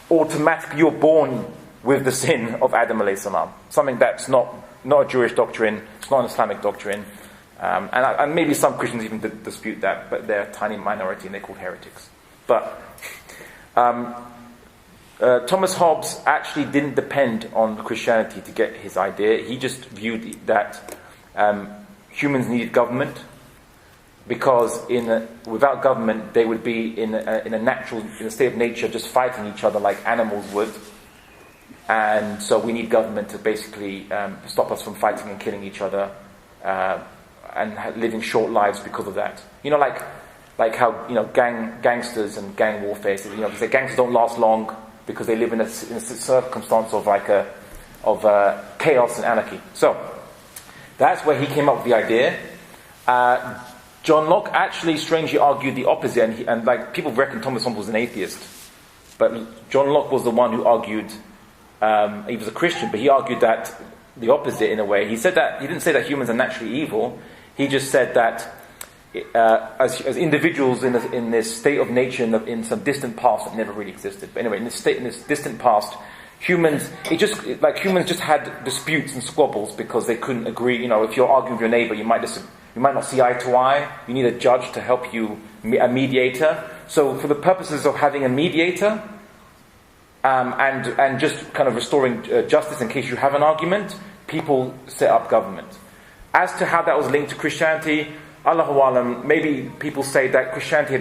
born with the sin of Adam alayhi salam. Something that's not a Jewish doctrine, it's not an Islamic doctrine, and maybe some Christians even dispute that, but they're a tiny minority and they're called heretics. But Thomas Hobbes actually didn't depend on Christianity to get his idea. He just viewed that humans needed government, because without government they would be in a state of nature, just fighting each other like animals would. And so we need government to basically stop us from fighting and killing each other and living short lives because of that. Like how gangsters and gang warfare. They say gangsters don't last long because they live in a circumstance of chaos and anarchy. So that's where he came up with the idea. John Locke actually strangely argued the opposite, and people reckon Thomas Hobbes was an atheist, but John Locke was the one who argued. He was a Christian, but he argued that the opposite in a way. He didn't say that humans are naturally evil. He just said that as individuals in this state of nature in some distant past that never really existed. But anyway, in this distant past, humans just had disputes and squabbles because they couldn't agree. If you're arguing with your neighbor, you might not see eye to eye. You need a judge to help you, a mediator. So for the purposes of having a mediator, and just kind of restoring justice in case you have an argument, people set up government. As to how that was linked to Christianity, Allahu Alam, maybe people say that Christianity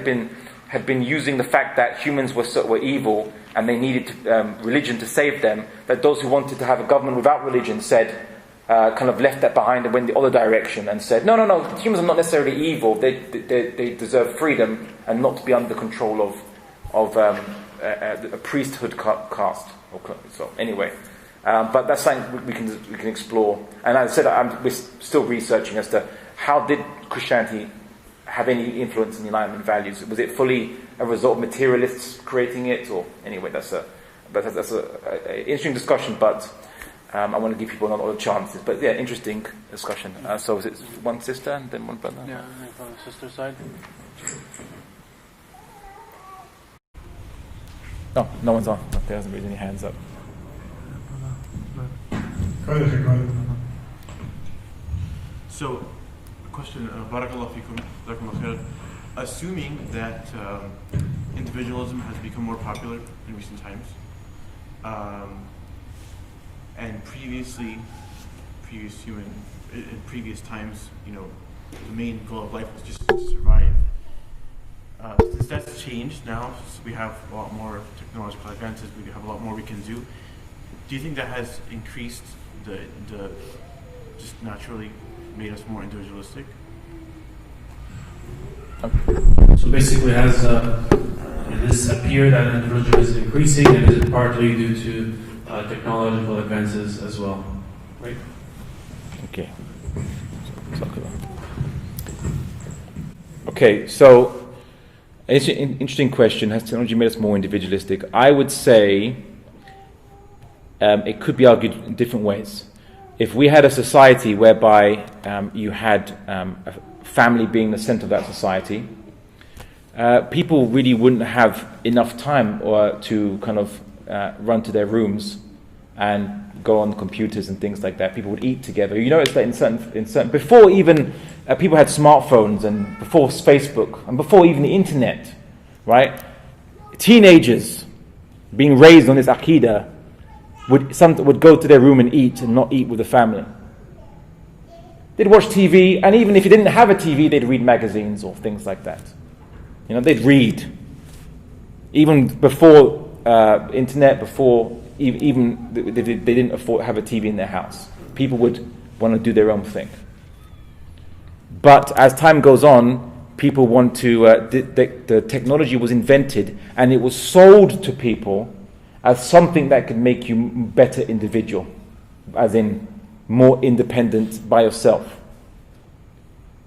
had been using the fact that humans were evil and they needed religion to save them, that those who wanted to have a government without religion said, kind of left that behind and went the other direction and said, no, humans are not necessarily evil, they deserve freedom and not to be under the control of a priesthood caste. So anyway, but that's something we can explore. And as I said, we're still researching as to how did Christianity have any influence in the Enlightenment values? Was it fully a result of materialists creating it, or anyway? That's a interesting discussion, but I want to give people not all the chances. But yeah, interesting discussion. So is it one sister and then one brother? Yeah, from the sister side. No one's on. There hasn't raised any hands up. So, question, Barakallah fikum, Jazakumullah khairan. Assuming that individualism has become more popular in recent times, and in previous times, the main goal of life was just to survive. Since that's changed now, since we have a lot more technological advances, we have a lot more we can do. Do you think that has increased the just naturally made us more individualistic? So basically, has this appear that individualism is increasing, and is it partly due to technological advances as well? Right? Okay. Okay, so it's an interesting question. Has technology made us more individualistic? I would say it could be argued in different ways. If we had a society whereby you had a family being the center of that society, people really wouldn't have enough time to kind of run to their rooms and go on computers and things like that. People would eat together. You notice that in certain before even people had smartphones, and before Facebook, and before even the internet, right? Teenagers being raised on this aqidah would go to their room and eat, and not eat with the family. They'd watch TV, and even if you didn't have a TV, they'd read magazines or things like that. They'd read. Even before internet, before even they didn't have a TV in their house. People would want to do their own thing. But as time goes on, people want to. The technology was invented, and it was sold to people as something that could make you better individual, as in more independent by yourself.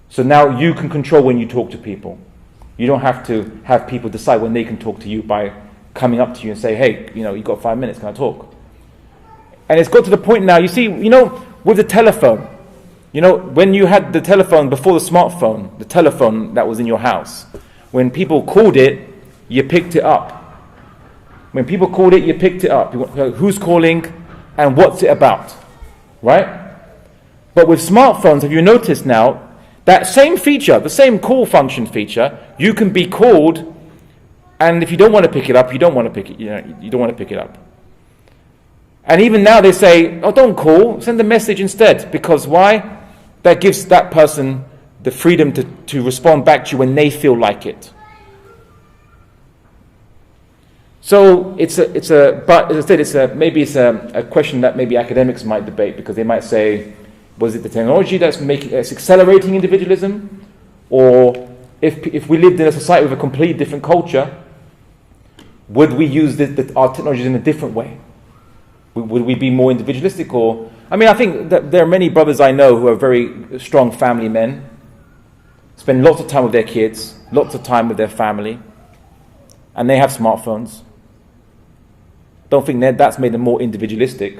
So now you can control when you talk to people. You don't have to have people decide when they can talk to you by coming up to you and say, hey, you've got 5 minutes, can I talk? And it's got to the point now, you see, with the telephone, when you had the telephone before the smartphone, the telephone that was in your house, when people called it, you picked it up. When people called it, you picked it up. Who's calling and what's it about? Right? But with smartphones, have you noticed now, that same feature, the same call function feature, you can be called, and if you don't want to pick it up, you don't want to pick it. You don't want to pick it up. And even now they say, oh, don't call, send a message instead. Because why? That gives that person the freedom to respond back to you when they feel like it. So but as I said, maybe it's a question that maybe academics might debate, because they might say, was it the technology that's accelerating individualism, or if we lived in a society with a completely different culture, would we use our technologies in a different way? Would we be more individualistic? I think that there are many brothers I know who are very strong family men, spend lots of time with their kids, lots of time with their family, and they have smartphones. Don't think that's made them more individualistic.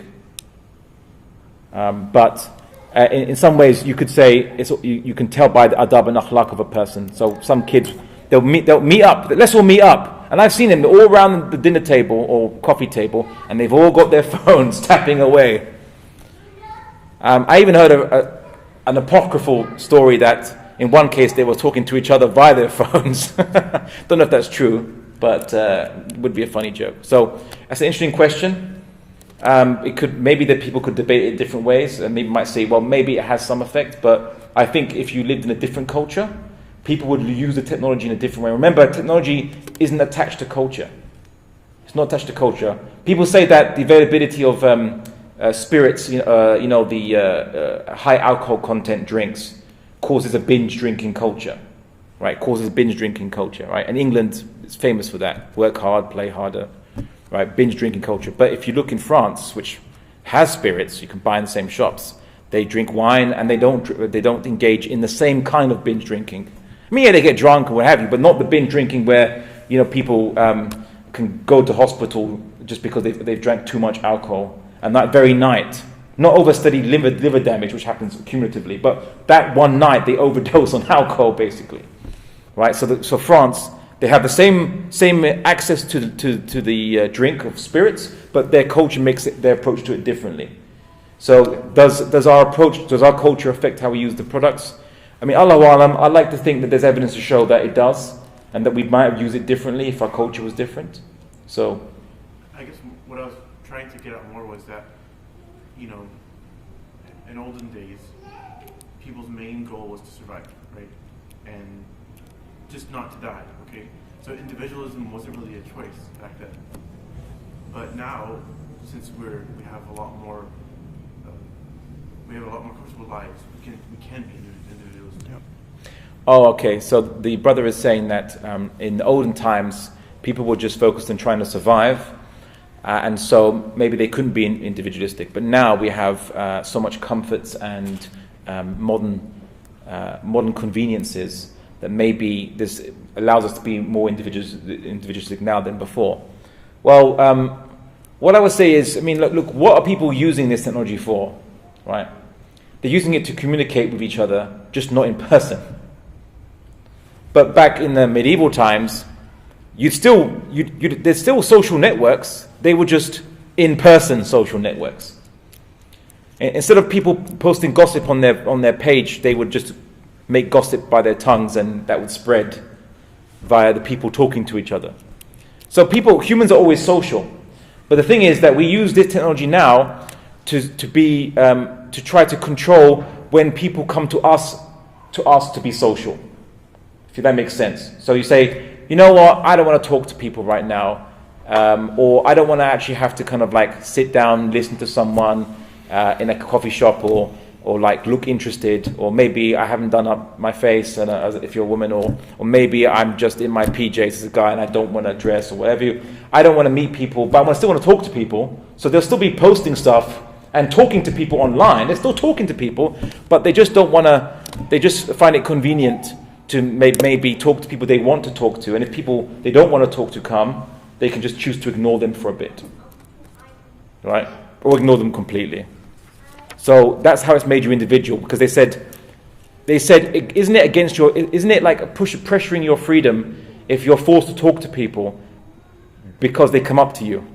But in some ways, you could say you can tell by the adab and akhlaq of a person. So some kids, they'll meet up. Let's all meet up. And I've seen them all around the dinner table or coffee table, and they've all got their phones tapping away. I even heard of an apocryphal story that in one case they were talking to each other via their phones. Don't know if that's true, but it would be a funny joke. So that's an interesting question. Maybe that people could debate it in different ways, and maybe might say, well, maybe it has some effect, but I think if you lived in a different culture, people would use the technology in a different way. Remember, technology isn't attached to culture. It's not attached to culture. People say that the availability of spirits, the high alcohol content drinks, causes a binge drinking culture. right? Causes binge drinking culture, right? And England is famous for that. Work hard, play harder, right? Binge drinking culture. But if you look in France, which has spirits, you can buy in the same shops. They drink wine and they don't engage in the same kind of binge drinking. I mean, yeah, they get drunk or what have you, but not the binge drinking where, you know, people can go to hospital just because they've drank too much alcohol. And that very night, not overstudied liver damage, which happens cumulatively, but that one night they overdose on alcohol, basically, right? So France, they have the same access to the drink of spirits, but their culture makes their approach to it differently. So does our culture affect how we use the products? I mean, Allahu Alam, I'd like to think that there's evidence to show that it does, and that we might have used it differently if our culture was different. So, I guess what I was trying to get at more was that, you know, in olden days, people's main goal was to survive, right? And just not to die, okay? So individualism wasn't really a choice back then. But now, since we have a lot more comfortable lives, we can be individuals. Yep. oh, okay. So the brother is saying that in the olden times, people were just focused on trying to survive, and so maybe they couldn't be individualistic. But now we have so much comforts and modern conveniences that maybe this allows us to be more individualistic now than before. Well, what I would say is, I mean, look, what are people using this technology for, right? They're using it to communicate with each other, just not in person. But back in the medieval times, there's still social networks. They were just in-person social networks. Instead of people posting gossip on their page, they would just make gossip by their tongues, and that would spread via the people talking to each other. So humans are always social. But the thing is that we use this technology now to try to control when people come to us to ask to be social. If that makes sense. So you say, you know what, I don't want to talk to people right now, or I don't want to actually have to kind of like sit down, listen to someone in a coffee shop, or like look interested, or maybe I haven't done up my face, and if you're a woman, or maybe I'm just in my PJs as a guy and I don't want to dress or whatever. I don't want to meet people, but I still want to talk to people. So they'll still be posting stuff and talking to people online. They're still talking to people, but they just don't want to. They just find it convenient to maybe talk to people they want to talk to, and if people they don't want to talk to come, they can just choose to ignore them for a bit, right? Or ignore them completely. So that's how it's made you individual, because they said, isn't it like pressuring your freedom if you're forced to talk to people because they come up to you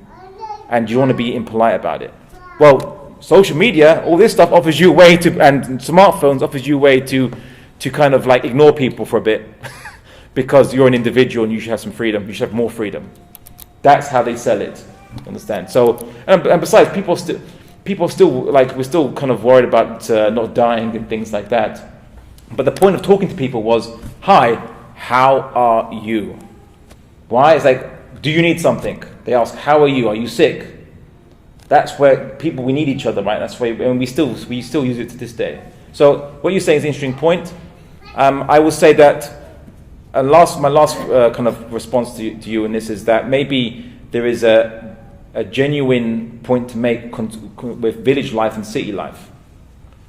and you want to be impolite about it? Well, social media, all this stuff offers you a way to, and smartphones offers you a way to kind of like ignore people for a bit because you're an individual and you should have some freedom. You should have more freedom. That's how they sell it. Understand? So, and besides, people still like, we're still kind of worried about not dying and things like that. But the point of talking to people was, hi, how are you? Why? It's like, do you need something? They ask, how are you? Are you sick? That's where we need each other, right? That's why, and we still use it to this day. So what you're saying is an interesting point. I will say that my last kind of response to you in this is that maybe there is a genuine point to make with village life and city life.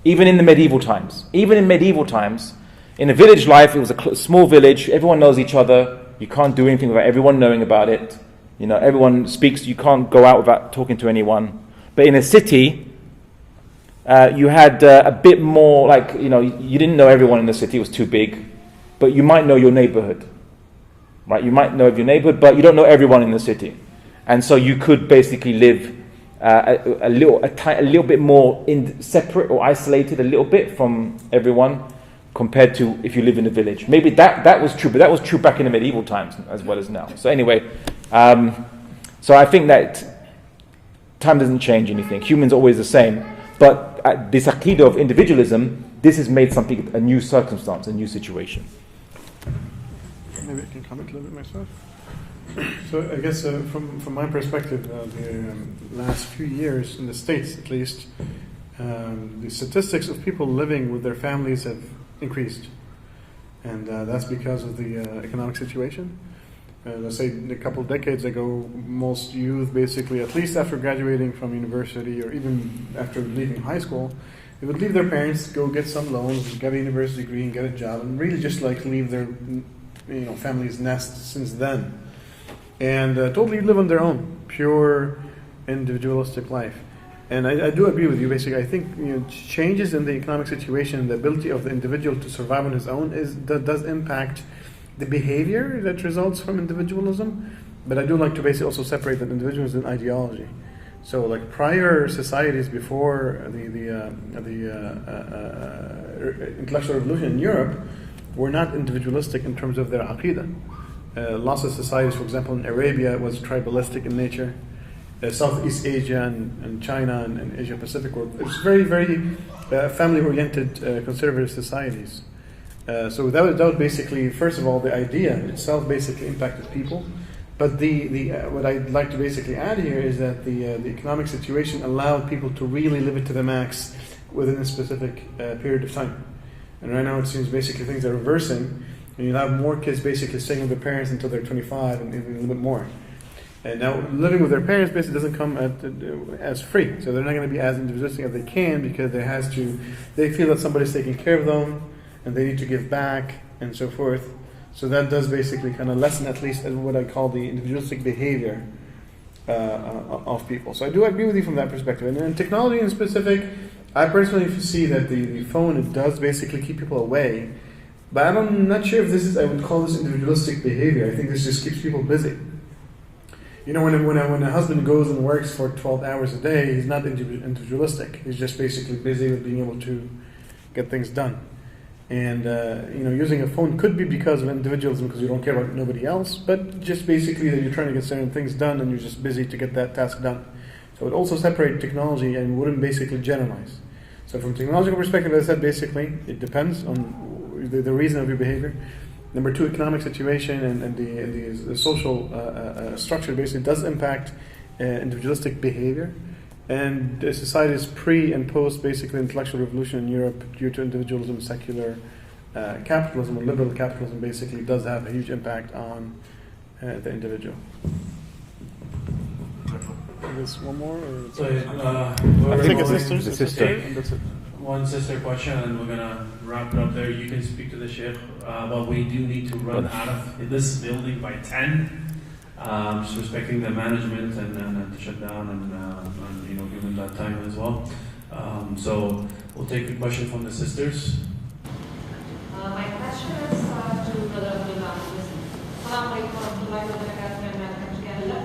Even in the medieval times. In a village life, it was a small village, everyone knows each other, you can't do anything without everyone knowing about it. You know, everyone speaks, you can't go out without talking to anyone. But in a city, you had a bit more, like, you know, you didn't know everyone in the city, it was too big, but you might know your neighborhood. Right? You might know of your neighborhood, but you don't know everyone in the city. And so you could basically live a little bit more separate or isolated a little bit from everyone compared to if you live in a village. Maybe that was true, but that was true back in the medieval times as well as now. So anyway, so I think that time doesn't change anything. Humans are always the same. But this aqidah of individualism, this has made something, a new circumstance, a new situation. Maybe I can comment a little bit myself. So I guess from my perspective, the last few years in the States, at least, the statistics of people living with their families have increased. And that's because of the economic situation. Let's say a couple of decades ago, most youth basically, at least after graduating from university or even after leaving high school, they would leave their parents, go get some loans, get a university degree, and get a job, and really just like leave their family's nest since then, and totally live on their own, pure individualistic life. And I do agree with you. Basically, I think changes in the economic situation, the ability of the individual to survive on his own, does impact the behavior that results from individualism. But I do like to basically also separate that individualism and ideology. So, like prior societies before the intellectual revolution in Europe were not individualistic in terms of their aqidah. Lots of societies, for example, in Arabia, was tribalistic in nature. Southeast Asia and China and Asia Pacific were very, very family-oriented conservative societies. So that would basically, first of all, the idea itself basically impacted people. But what I'd like to basically add here is that the economic situation allowed people to really live it to the max within a specific period of time. And right now it seems basically things are reversing, and you have more kids basically staying with their parents until they're 25 and even a little bit more. And now living with their parents basically doesn't come as free, so they're not going to be as individualistic as they can because they feel that somebody's taking care of them and they need to give back and so forth. So that does basically kind of lessen at least what I call the individualistic behavior of people. So I do agree with you from that perspective. And in technology in specific, I personally see that the phone, it does basically keep people away. But I'm not sure if I would call this individualistic behavior. I think this just keeps people busy. When a husband goes and works for 12 hours a day, he's not individualistic. He's just basically busy with being able to get things done. And using a phone could be because of individualism, because you don't care about nobody else, but just basically that you're trying to get certain things done and you're just busy to get that task done. So it also separates technology and wouldn't basically generalize. So from a technological perspective, as I said, basically it depends on the reason of your behavior. Number two, economic situation and the social structure basically does impact individualistic behavior. And the society's pre and post basically intellectual revolution in Europe due to individualism, secular capitalism, or liberal capitalism basically does have a huge impact on the individual. There's one more? Or So, I think it's the sister. and that's it. One sister question, and we're gonna wrap it up there. You can speak to the sheikh, but we do need to run out of this building by 10. Just respecting the management and to shut down and give them that time as well. So we'll take a question from the sisters. My question is to Brother Abdullah. Assalamu alaikum wa rahmatullahi wa barakatuh, and welcome to Canada.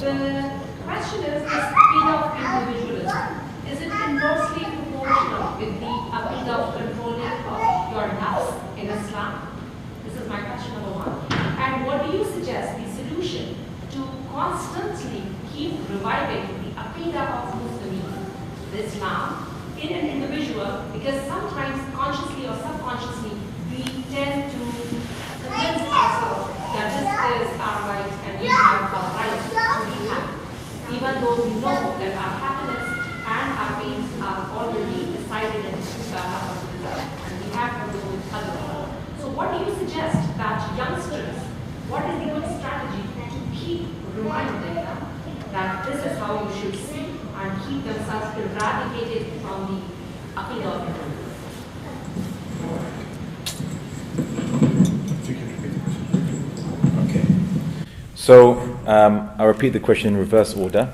The question is, the speed of individualism, is it inversely proportional with the aqidah of controlling of your nafs in Islam? This is my question number one. And what do you suggest the solution to constantly keep reviving the aqidah of Muslims, the Islam, in an individual? Because sometimes, consciously or subconsciously, we tend to convince ourselves that this is our right and we have a right to be happy, even though we know that our happiness and our pains are already decided and and we have to go with other. So what do you suggest that youngsters, what is the good strategy to keep reminding them that this is how you should see and keep themselves eradicated from the aqidah of the Okay. So I'll repeat the question in reverse order.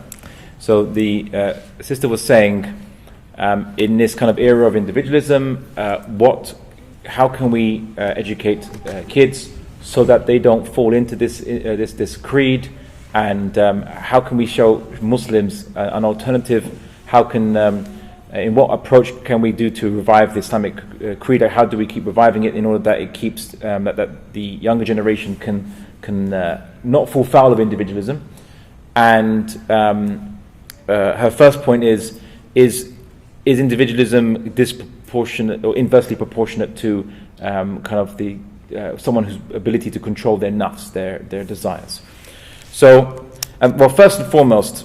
So the sister was saying, in this kind of era of individualism, how can we educate kids so that they don't fall into this creed, and how can we show Muslims an alternative? How can in what approach can we do to revive the Islamic creed? How do we keep reviving it in order that it keeps that the younger generation can not fall foul of individualism? And her first point is individualism disproportionate or inversely proportionate to kind of the someone whose ability to control their nafs, their desires? So, well, first and foremost,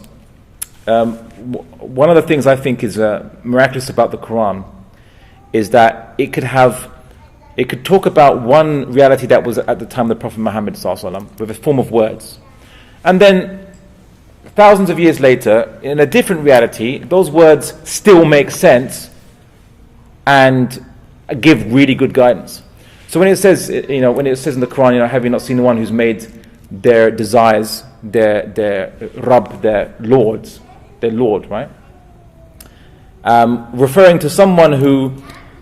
one of the things I think is miraculous about the Quran is that it could have It could talk about one reality that was at the time of the Prophet Muhammad ﷺ with a form of words. And then thousands of years later, in a different reality, those words still make sense and give really good guidance. So when it says, when it says in the Quran, have you not seen the one who's made their desires, their Rabb, their Lord, right? Referring to someone who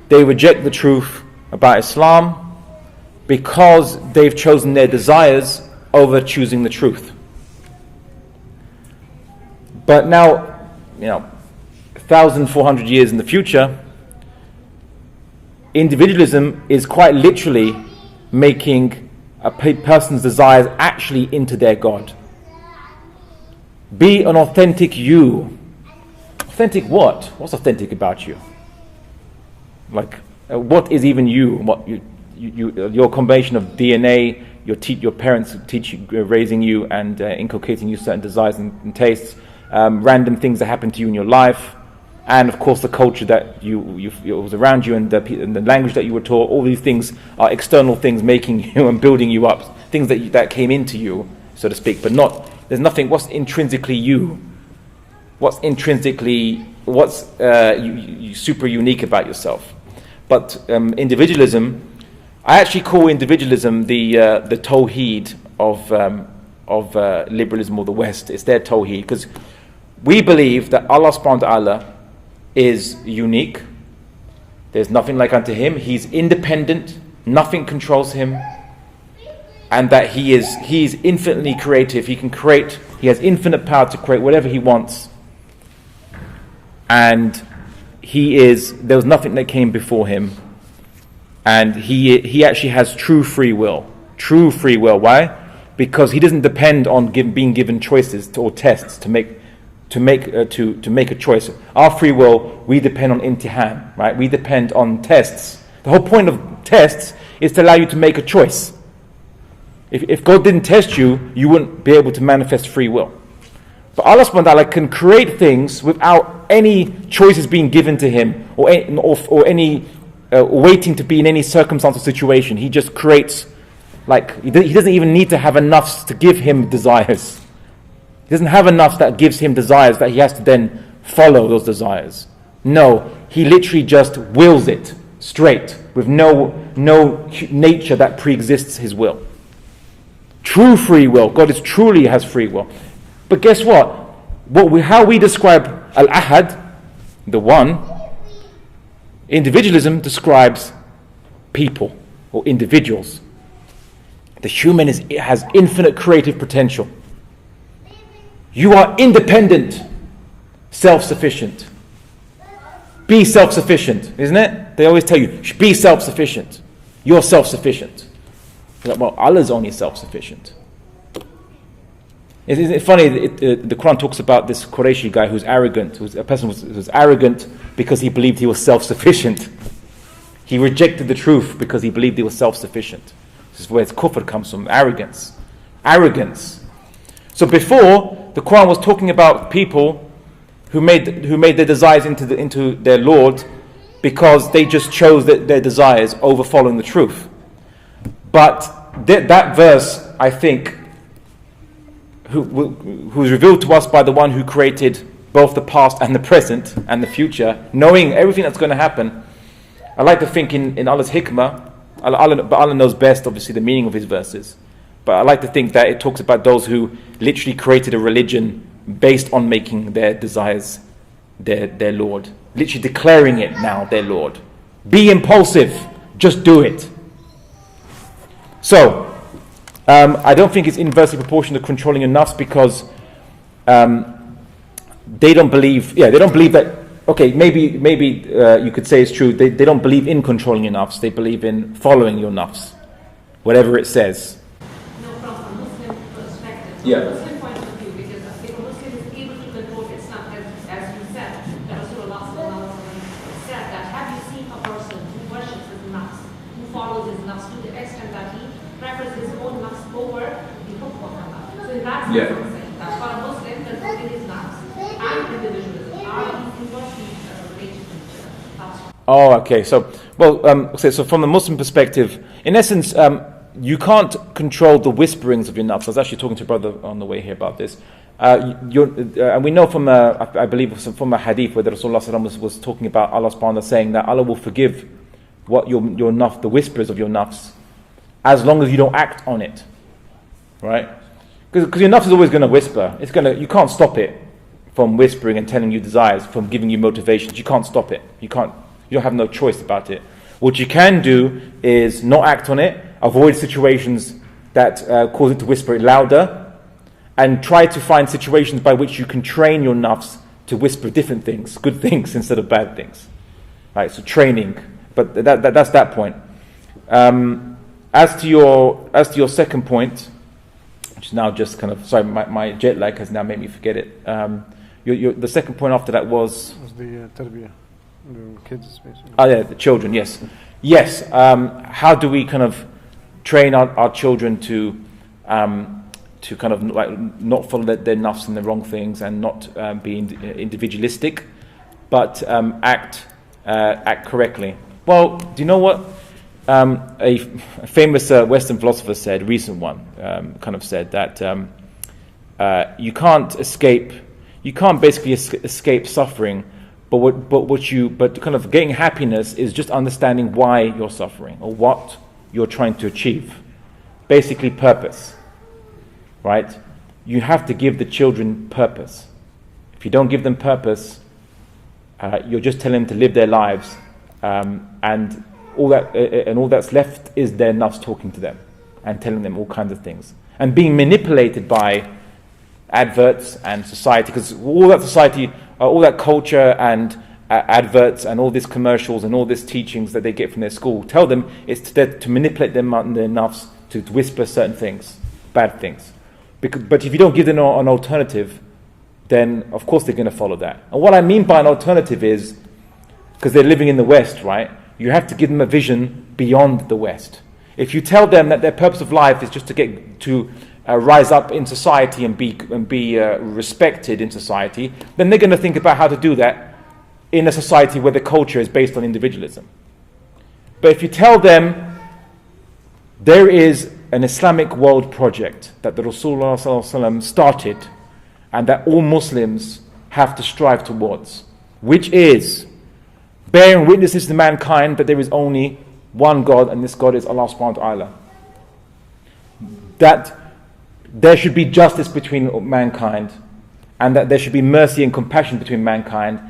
they reject the truth about Islam because they've chosen their desires over choosing the truth. But now, 1,400 years in the future, individualism is quite literally making a person's desires actually into their God. Be an authentic you. Authentic what? What's authentic about you? What is even you? What your combination of DNA, your parents raising you and inculcating you certain desires and tastes, random things that happen to you in your life, and of course the culture that was around you and the language that you were taught. All these things are external things making you and building you up, things that came into you, so to speak. But there's nothing. What's intrinsically you? What's super unique about yourself? But individualism, I actually call individualism the Tawheed of liberalism or the West. It's their Tawheed, because we believe that Allah subhanahu wa ta'ala is unique. There's nothing like unto him. He's independent. Nothing controls him. And that he is infinitely creative. He can create. He has infinite power to create whatever he wants. And there was nothing that came before him. And he actually has true free will. True free will. Why? Because he doesn't depend on being given choices or tests to make a choice. Our free will, we depend on imtihan, right? We depend on tests. The whole point of tests is to allow you to make a choice. If God didn't test you, you wouldn't be able to manifest free will. But Allah subhanahu wa ta'ala can create things without any choices being given to him or any waiting to be in any circumstance or situation. He just creates, he doesn't even need to have enough to give him desires. He doesn't have enough that gives him desires that he has to then follow those desires. No, he literally just wills it straight with no nature that pre-exists his will. True free will. God truly has free will. But guess what? How we describe Al-Ahad, the one, individualism describes people or individuals. The human has infinite creative potential. You are independent, self-sufficient. Be self-sufficient, isn't it? They always tell you, be self-sufficient. You're self-sufficient. You're like, well, Allah's only self-sufficient. Isn't it funny? The Quran talks about this Qurayshi guy who's arrogant, who's arrogant because he believed he was self-sufficient. He rejected the truth because he believed he was self-sufficient. This is where his kufr comes from, arrogance. Arrogance. So before, the Quran was talking about people who made their desires into their Lord because they just chose their desires over following the truth. But that verse, I think, who's revealed to us by the one who created both the past and the present and the future, knowing everything that's going to happen. I like to think in Allah's hikmah, but Allah knows best, obviously, the meaning of his verses. But I like to think that it talks about those who literally created a religion based on making their desires their Lord. Literally declaring it now their Lord. Be impulsive. Just do it. So, I don't think it's inversely proportional to controlling your nafs because they don't believe that, okay, maybe you could say it's true, they don't believe in controlling your nafs, they believe in following your nafs, whatever it says. No, from a Muslim perspective, from Yeah. a Muslim point of view, because if a Muslim is able to control Islam, as you said, that Rasulullah said that, have you seen a person who worships his nafs, who follows his nafs to the extent that he prefers his own nafs over the hukm of Allah. So in that sense, I'm saying that for a Muslim, controlling his nafs and individualism are these inversely related to each other. Oh, okay. So, so from the Muslim perspective, in essence, you can't control the whisperings of your nafs. I was actually talking to a brother on the way here about this. And we know from, I believe, from a hadith where the Rasulullah was talking about Allah subhanahu wa ta'ala saying that Allah will forgive what your nafs, the whispers of your nafs, as long as you don't act on it, right? Because your nafs is always going to whisper. You can't stop it from whispering and telling you desires, from giving you motivations. You can't stop it. You don't have no choice about it. What you can do is not act on it, avoid situations that cause it to whisper it louder, and try to find situations by which you can train your nafs to whisper different things, good things instead of bad things. Right, so training. But that's that point. As to your second point, which is now just kind of, sorry, my jet lag has now made me forget it. The second point after that was the tarbiyah, the kids, basically. Oh yeah, the children. Yes. How do we kind of train our children to kind of like not follow their nafs and the wrong things, and not be individualistic, but act correctly? Well, do you know what a famous Western philosopher said? Recent one kind of said that you can't basically escape suffering, but kind of getting happiness is just understanding why you're suffering or what you're trying to achieve. Basically, purpose. Right? You have to give the children purpose. If you don't give them purpose, you're just telling them to live their lives, and all that's left is their nafs talking to them and telling them all kinds of things and being manipulated by adverts and society, because all that society, all that culture and adverts and all these commercials and all these teachings that they get from their school tell them it's to manipulate them and their nafs to whisper certain things, bad things. But if you don't give them an alternative, then of course they're going to follow that. And what I mean by an alternative is, because they're living in the West, right? You have to give them a vision beyond the West. If you tell them that their purpose of life is just to rise up in society and be respected in society, then they're going to think about how to do that in a society where the culture is based on individualism. But if you tell them there is an Islamic world project that the Rasulullah ﷺ started and that all Muslims have to strive towards, which is bearing witnesses to mankind that there is only one God, and this God is Allah subhanahu wa ta'ala. That there should be justice between mankind, and that there should be mercy and compassion between mankind,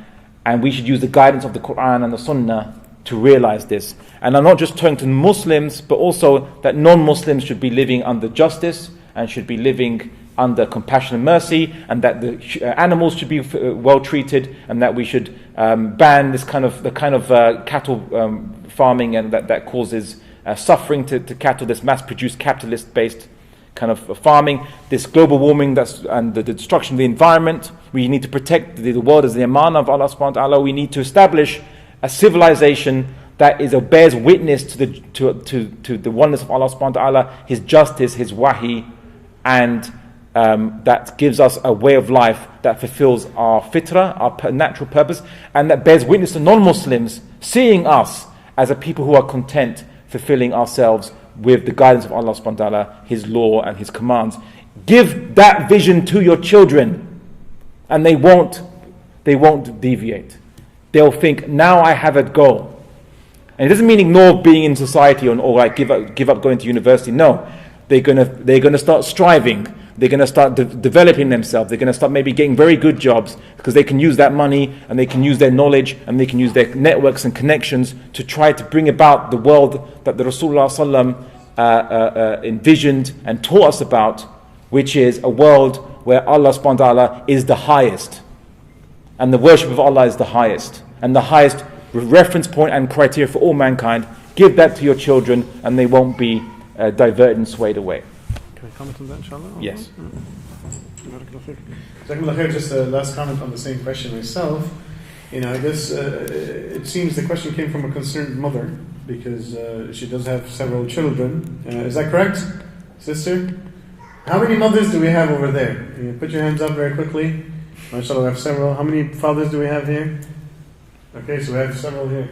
and we should use the guidance of the Quran and the Sunnah to realize this. And I'm not just talking to Muslims, but also that non-Muslims should be living under justice and should be living under compassion and mercy, and that the animals should be well treated, and that we should ban this kind of cattle farming, and that causes suffering to cattle, this mass-produced capitalist-based kind of farming, this global warming and the destruction of the environment. We need to protect the world as the amanah of Allah subhanahu wa ta'ala. We need to establish a civilization that bears witness to the oneness of Allah subhanahu wa ta'ala, His justice, His wahi, and that gives us a way of life that fulfills our fitrah, our natural purpose, and that bears witness to non-Muslims seeing us as a people who are content fulfilling ourselves with the guidance of Allah subhanahu wa ta'ala, His law and His commands. Give that vision to your children, and they won't deviate. They'll think, now I have a goal. And it doesn't mean ignore being in society or like give up going to university. No, they're gonna start striving. They're going to start developing themselves. They're going to start maybe getting very good jobs, because they can use that money and they can use their knowledge and they can use their networks and connections to try to bring about the world that the Rasulullah ﷺ envisioned and taught us about, which is a world where Allah subhanahu wa ta'ala is the highest, and the worship of Allah is the highest, and the highest reference point and criteria for all mankind. Give that to your children, and they won't be diverted and swayed away. Can I comment on that, inshallah? Yes. Just a last comment on the same question myself. I guess it seems the question came from a concerned mother, because she does have several children. Is that correct, sister? How many mothers do we have over there? Put your hands up very quickly. MashaAllah, we have several. How many fathers do we have here? Okay, so we have several here.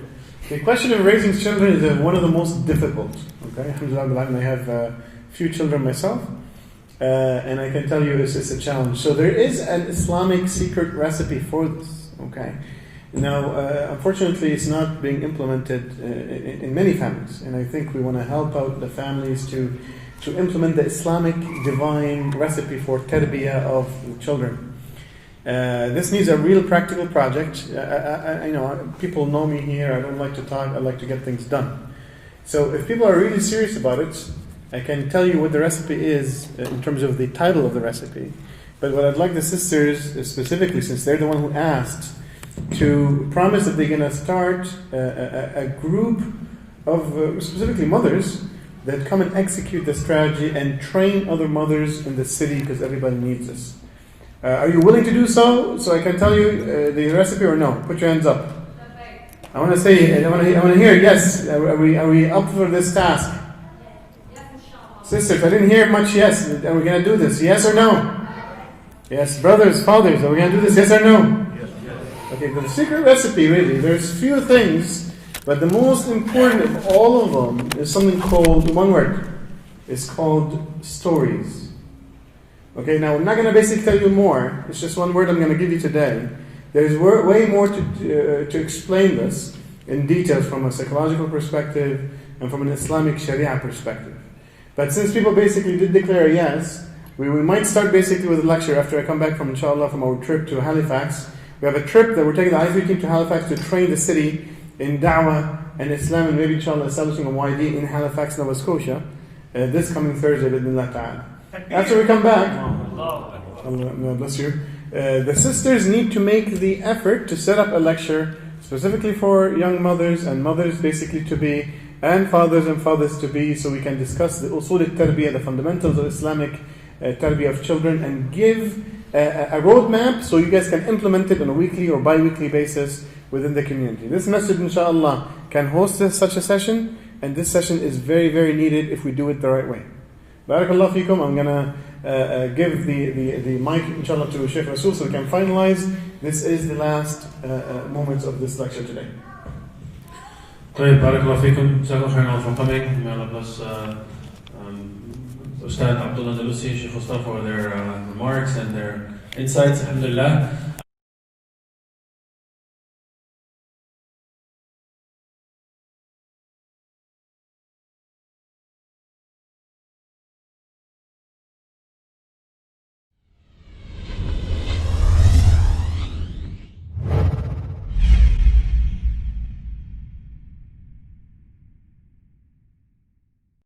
The question of raising children is one of the most difficult. Okay, alhamdulillah, I have a few children myself, and I can tell you it's a challenge. So there is an Islamic secret recipe for this. Okay, now unfortunately it's not being implemented in many families, and I think we want to help out the families to implement the Islamic divine recipe for tarbiyah of children. This needs a real practical project. I know people know me here. I don't like to talk. I like to get things done. So if people are really serious about it, I can tell you what the recipe is in terms of the title of the recipe. But what I'd like the sisters, specifically, since they're the one who asked, to promise that they're going to start a group of specifically mothers that come and execute the strategy and train other mothers in the city, because everybody needs this. Are you willing to do so? So I can tell you the recipe, or no? Put your hands up. I want to say, I want to hear yes. Are we up for this task? Sisters, I didn't hear much yes. Are we going to do this? Yes or no? Yes. Brothers, fathers, are we going to do this? Yes or no? Yes. Okay, the secret recipe, really, there's few things, but the most important of all of them is something called, one word, it's called stories. Okay, now I'm not going to basically tell you more. It's just one word I'm going to give you today. There's way more to explain this in details from a psychological perspective and from an Islamic Sharia perspective. But since people basically did declare yes, we might start basically with a lecture after I come back from, inshallah, from our trip to Halifax. We have a trip that we're taking the I3 team to Halifax to train the city in da'wah and Islam, and maybe inshallah establishing a YD in Halifax, Nova Scotia, this coming Thursday, bidnillah ta'ala. After we come back, Allah bless you, the sisters need to make the effort to set up a lecture specifically for young mothers and mothers basically to be, and fathers to be, so we can discuss the usul al-tarbiyah, the fundamentals of Islamic tarbiyah of children, and give a roadmap so you guys can implement it on a weekly or bi-weekly basis within the community. This message, inshallah, can host such a session, and this session is very, very needed if we do it the right way. Barakallah fikum. I'm going to give the mic, inshallah, to Shaykh Rasul so we can finalize. This is the last moments of this lecture today. Barakallah fikum. Jazakallah for coming. May Allah bless Ustad Abdullah Andalusi, Shaykh Ustad, for their remarks and their insights. Alhamdulillah.